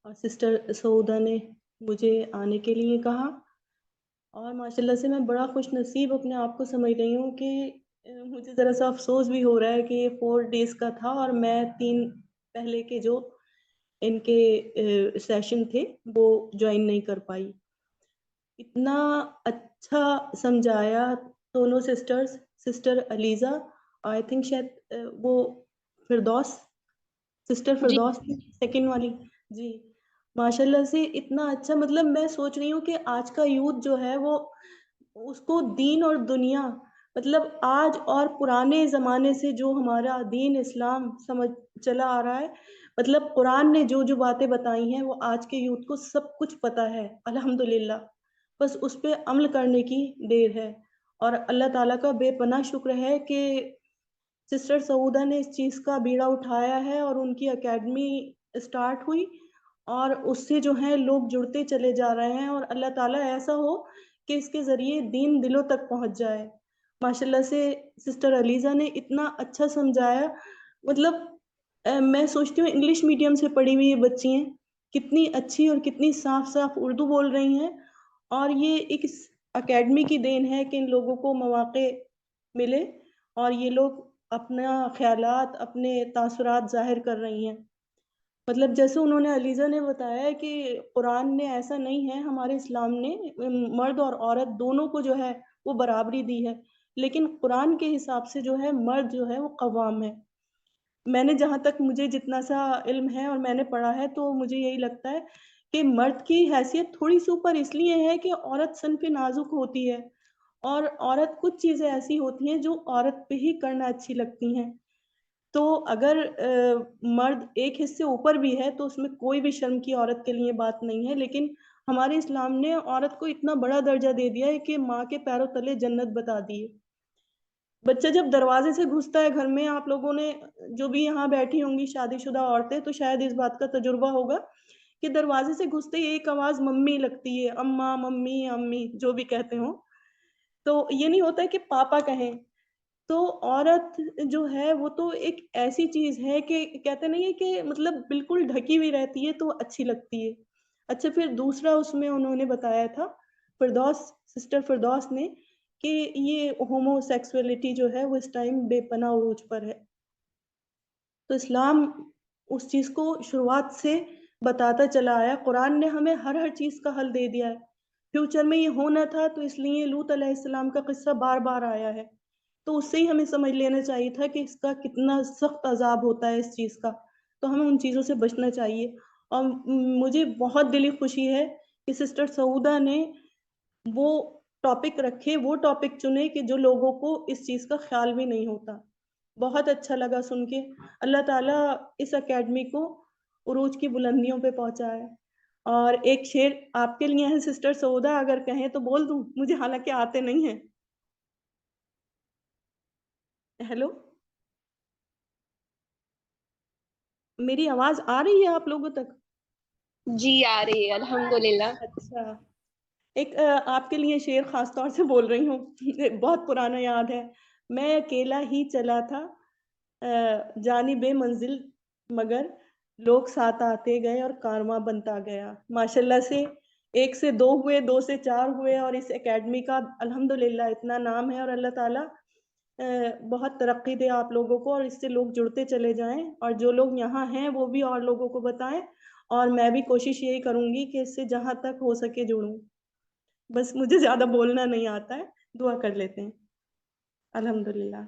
और सिस्टर सऊदा ने मुझे आने के लिए कहा, और माशाल्लाह से मैं बड़ा खुश नसीब अपने आप को समझ रही हूँ कि मुझे ज़रा सा अफसोस भी हो रहा है कि ये 4 डेज़ का था और मैं 3 पहले के जो इनके सेशन थे वो ज्वाइन नहीं कर पाई। इतना अच्छा समझाया दोनों sisters, sister Aliza, I think शायद वो फिरदौस, सिस्टर जी फिरदौस सेकंड वाली, जी माशाल्लाह से इतना अच्छा, मतलब मैं सोच रही हूँ कि आज का यूथ जो है वो उसको दीन और दुनिया, मतलब आज और पुराने ज़माने से जो हमारा दीन इस्लाम समझ चला आ रहा है, मतलब कुरान ने जो जो बातें बताई हैं वो आज के यूथ को सब कुछ पता है अल्हम्दुलिल्लाह। बस उस पे अमल करने की देर है, और अल्लाह ताला का बेपनाह शुक्र है कि सिस्टर सऊदा ने इस चीज़ का बीड़ा उठाया है और उनकी एकेडमी स्टार्ट हुई, और उससे जो है लोग जुड़ते चले जा रहे हैं, और अल्लाह ताला ऐसा हो कि इसके ज़रिए दीन दिलों तक पहुँच जाए। माशाल्लाह से सिस्टर अलीज़ा ने इतना अच्छा समझाया, मतलब मैं सोचती हूँ इंग्लिश मीडियम से पढ़ी हुई ये बच्ची हैं, कितनी अच्छी और कितनी साफ-साफ उर्दू बोल रही हैं, और ये एक इस एकेडमी की देन है कि इन लोगों को मौक़े मिले और ये लोग अपना ख़यालात, अपने तासुरात ज़ाहिर कर रही हैं। मतलब जैसे उन्होंने अलीज़ा ने बताया है कि कुरान ने ऐसा नहीं है, हमारे इस्लाम ने मर्द और औरत दोनों को जो है वो बराबरी दी है, लेकिन कुरान के हिसाब से जो है मर्द जो है वो कव्वाम है। मैंने जहाँ तक मुझे जितना सा इल्म है और मैंने पढ़ा है, तो मुझे यही लगता है कि मर्द की हैसियत थोड़ी-सी ऊपर इसलिए है कि औरत सनफ़ नाज़ुक होती है, और औरत कुछ चीज़ें ऐसी होती हैं जो औरत पे ही करना अच्छी लगती हैं। तो अगर मर्द एक हिस्से ऊपर भी है तो उसमें कोई भी शर्म की औरत के लिए बात नहीं है, लेकिन हमारे इस्लाम ने औरत को इतना बड़ा दर्जा दे दिया है कि माँ के पैरों तले जन्नत बता दी है। बच्चा जब दरवाज़े से घुसता है घर में, आप लोगों ने जो भी यहाँ बैठी होंगी शादीशुदा औरतें, तो शायद इस बात का तजुर्बा होगा कि दरवाज़े से घुसते ही एक आवाज़ मम्मी लगती है, अम्मा, मम्मी, अम्मी जो भी कहते हों। तो ये नहीं होता है कि पापा कहें। तो औरत जो है वो तो एक ऐसी चीज़ है कि कहते नहीं है कि मतलब बिल्कुल ढकी हुई रहती है तो अच्छी लगती है। अच्छा, फिर दूसरा उसमें उन्होंने बताया था, फिरदौस, सिस्टर फिरदौस ने, कि ये होमोसेक्सुअलिटी जो है वो इस टाइम बेपनाह उरूज पर है। तो इस्लाम उस चीज़ को शुरुआत से बताता चला आया। कुरान ने हमें हर चीज़ का हल दे दिया है। फ्यूचर में ये होना था, तो इसलिए लूत अलैहिस्सलाम का किस्सा बार-बार आया है। तो उससे ही हमें समझ लेना चाहिए था कि इसका कितना सख्त अज़ाब होता है इस चीज़ का। तो हमें उन चीज़ों से बचना चाहिए। और मुझे बहुत दिली खुशी है कि सिस्टर सऊदा ने वो टॉपिक रखे, वो टॉपिक चुने कि जो लोगों को इस चीज़ का ख़्याल भी नहीं होता। बहुत अच्छा लगा सुन के। अल्लाह ताला इस अकेडमी को उरूज की बुलंदियों पे पहुँचाए। और एक शेर आपके लिए है सिस्टर सऊदा, अगर कहें तो बोल दूँ? मुझे हालाँकि आते नहीं हैं। हेलो? मेरी आवाज़ आ रही है आप लोगों तक? जी आ रही है अल्हम्दुलिल्लाह। अच्छा। एक आपके लिए शेर ख़ास तौर से बोल रही हूँ। बहुत पुराना याद है। मैं अकेला ही चला था जानिबे मंज़िल, मगर लोग साथ आते गए और कारवां बनता गया। माशाल्लाह से 1 से 2 हुए, 2 से 4 हुए और इस अकेडमी का अल्हम्दुलिल्लाह इतना नाम है। और अल्लाह ताला बहुत तरक्की दे आप लोगों को और इससे लोग जुड़ते चले जाएँ और जो लोग यहाँ हैं वो भी और लोगों को बताएँ। और मैं भी कोशिश यही करूँगी कि इससे जहाँ तक हो सके जुड़ूँ। बस मुझे ज़्यादा बोलना नहीं आता है, दुआ कर लेते हैं। अल्हम्दुलिल्लाह।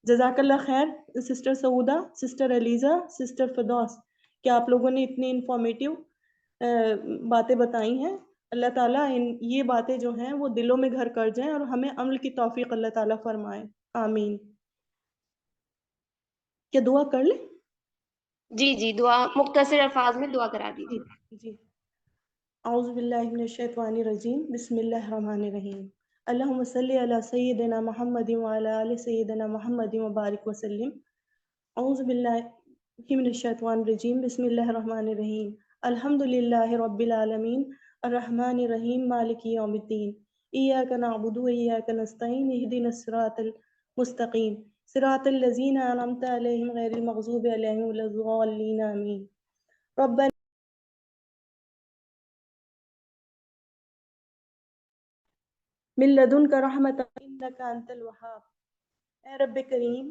जज़ाकल्लाह ख़ैर sister सऊदा, sister Aliza, sister Firdaus कि आप लोगों ने इतनी इन्फॉर्मेटिव बातें बताई हैं। अल्लाह ताला ये बातें जो हैं वो दिलों में घर कर जाएँ और हमें अमल की तौफ़ीक़ अल्लाह ताला फ़रमाए। आमीन। क्या दुआ कर लें? जी जी, दुआ मुख्तसर अल्फाज में दुआ करा जी, दीजिए। जी। औज़ु बिल्लाहि मिनश शैतानिर रजीम, बिस्मिल्लाहिर रहमानिर रहीम। अल्लाहुम्मा सल्लि अला सय्यिदिना मुहम्मदिन व अला आलि सय्यिदिना मुहम्मदिन व बारिक व सल्लिम। औज़ु बिल्लाहि मिनश शैतानिर रजीम, बिस्मिल्लाहिर रहमानिर रहीम। अल्हम्दुलिल्लाहि रब्बिल आलमीन, अर्रहमानिर रहीम, मालिकि यौमिद्दीन। इय्याका नअबुदु व इय्याका नस्तईन, इहदिनस सिरातल मुस्तकीम, सिरातल लज़ीना अनअमता अलैहिम गैरिल मग़ज़ूबि अलैहिम वलद्दाल्लीन। आमीन। रब्बना मिन लदुनका रहमतन इन्नका अंतल वहाब। ए रब्बे करीम,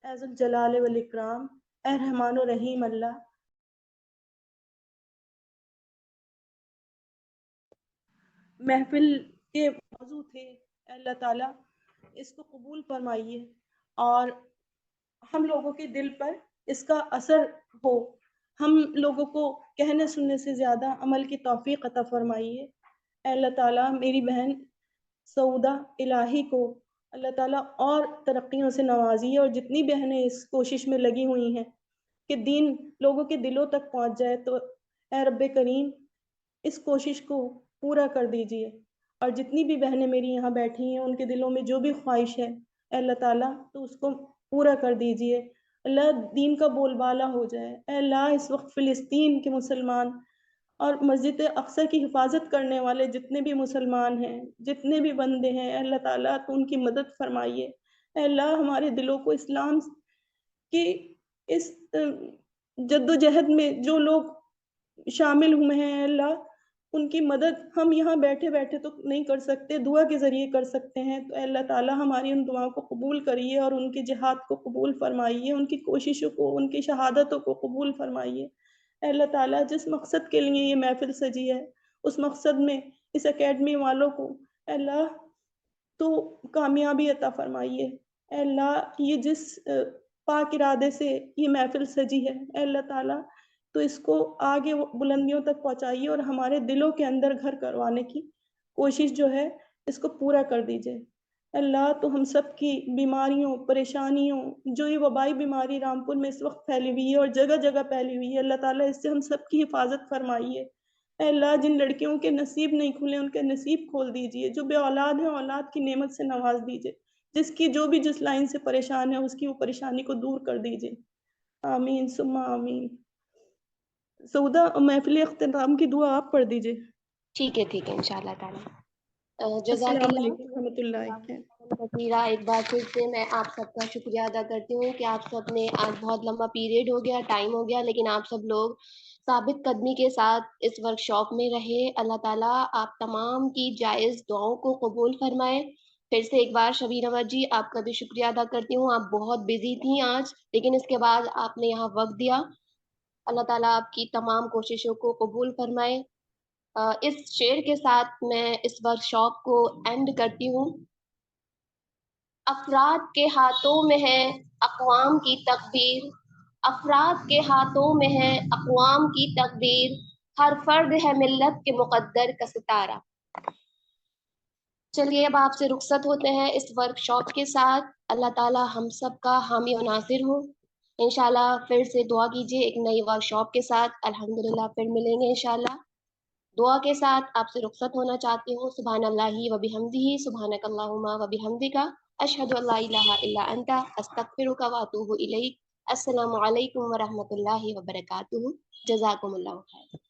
ए ज़ुल जलाल वल इकराम, ए रहमान और रहीम अल्लाह, महफिल के मौजू थे अल्लाह ताला इसको कबूल फरमाइए और हम लोगों के दिल पर इसका असर हो। हम लोगों को कहने सुनने से ज़्यादा अमल की तौफ़ीक़ अता फरमाइए। अल्लाह ताला मेरी बहन सऊदा इलाही को अल्लाह ताला और तरक्कियों से नवाजिए और जितनी बहनें इस कोशिश में लगी हुई हैं कि दीन लोगों के दिलों तक पहुँच जाए, तो ए रब्बे करीम इस कोशिश को पूरा कर दीजिए। और जितनी भी बहनें मेरी यहाँ बैठी हैं उनके दिलों में जो भी ख्वाहिश है अल्लाह ताला तो उसको पूरा कर दीजिए। अल्लाह दीन का बोलबाला हो जाए। अल्लाह इस वक्त फ़िलिस्तीन के मुसलमान और मस्जिद अक्सा की हिफाजत करने वाले जितने भी मुसलमान हैं, जितने भी बंदे हैं, अल्लाह ताला तो उनकी मदद फरमाइए। अल्लाह हमारे दिलों को इस्लाम की इस जद्दोजहद में जो लोग शामिल हुए हैं, अल्लाह उनकी मदद हम यहाँ बैठे-बैठे तो नहीं कर सकते, दुआ के ज़रिए कर सकते हैं। तो अल्लाह ताला हमारी उन दुआओं को कबूल करिए और उनके जिहाद को कबूल फरमाइए, उनकी कोशिशों को, उनकी शहादतों को कबूल फरमाइए। अल्लाह ताला जिस मकसद के लिए ये महफ़िल सजी है, उस मकसद में इस अकेडमी वालों को अल्लाह तो कामयाबी अता फ़रमाइए। ऐ अल्लाह ये जिस पाक इरादे से ये महफ़िल सजी है, ऐ अल्लाह ताला तो इसको आगे वो बुलंदियों तक पहुँचाइए और हमारे दिलों के अंदर घर करवाने की कोशिश जो है इसको पूरा कर दीजिए। अल्लाह तो हम सब की बीमारियों, परेशानियों, जो ये वबाई बीमारी रामपुर में इस वक़्त फैली हुई है और जगह-जगह फैली हुई है, अल्लाह ताला इससे हम सब की हिफ़ाज़त फ़रमाइए। ऐ अल्लाह जिन लड़कियों के नसीब नहीं खुले उनके नसीब खोल दीजिए, जो बेऔलाद हैं औलाद की नेमत से नवाज़ दीजिए, जिसकी जो भी जिस लाइन से परेशान है उसकी वो परेशानी को दूर कर दीजिए। आमीन सुम्मा आमीन। सऊदा महफ़िल इख्तिताम की दुआ आप पढ़ दीजिए। ठीक है इंशाअल्लाह ताला। अस्सलाम जज़ाकिल्लाह। वालेकुम रहमतुल्लाहि खैर। ज़कीरा, एक बार फिर से मैं आप सबका शुक्रिया अदा करती हूँ कि आप सब ने आज बहुत लंबा पीरियड हो गया, टाइम हो गया, लेकिन आप सब लोग साबित कदमी के साथ इस वर्कशॉप में रहे। अल्लाह ताला आप तमाम की जायज़ दुआओं को कबूल फरमाए फिर से एक बार शबीना अहमद जी आपका भी शुक्रिया अदा करती हूँ। आप बहुत बिजी थी आज, लेकिन इसके बाद आपने यहाँ वक्त दिया। अल्लाह ताला आपकी तमाम कोशिशों को कबूल फरमाए। इस शेर के साथ मैं इस वर्कशॉप को एंड करती हूँ। अफराद के हाथों में है अक़वाम की तकदीर, अफराद के हाथों में है अक़वाम की तकदीर, हर फर्द है मिल्लत के मुक़द्दर का सितारा। चलिए अब आपसे रुखसत होते हैं इस वर्कशॉप के साथ। अल्लाह ताला हम सब का हामी और नासिर हो। इंशाल्लाह फिर से दुआ कीजिए एक नई वर्कशॉप के साथ। अल्हम्दुलिल्लाह फिर मिलेंगे इंशाल्लाह। दुआ के साथ आपसे रुखसत होना चाहती हूँ। सुब्हानल्लाहि व बिहम्दिही, सुब्हानकल्लाहुम्मा व बिहम्दिका, अशहदु अल्ला इलाहा इल्ला अंता, अस्तगफिरुका व अतूबु इलैक। अस्सलामु अलैकुम व रहमतुल्लाहि व बरकातुहू। जज़ाकुमुल्लाहु खैर।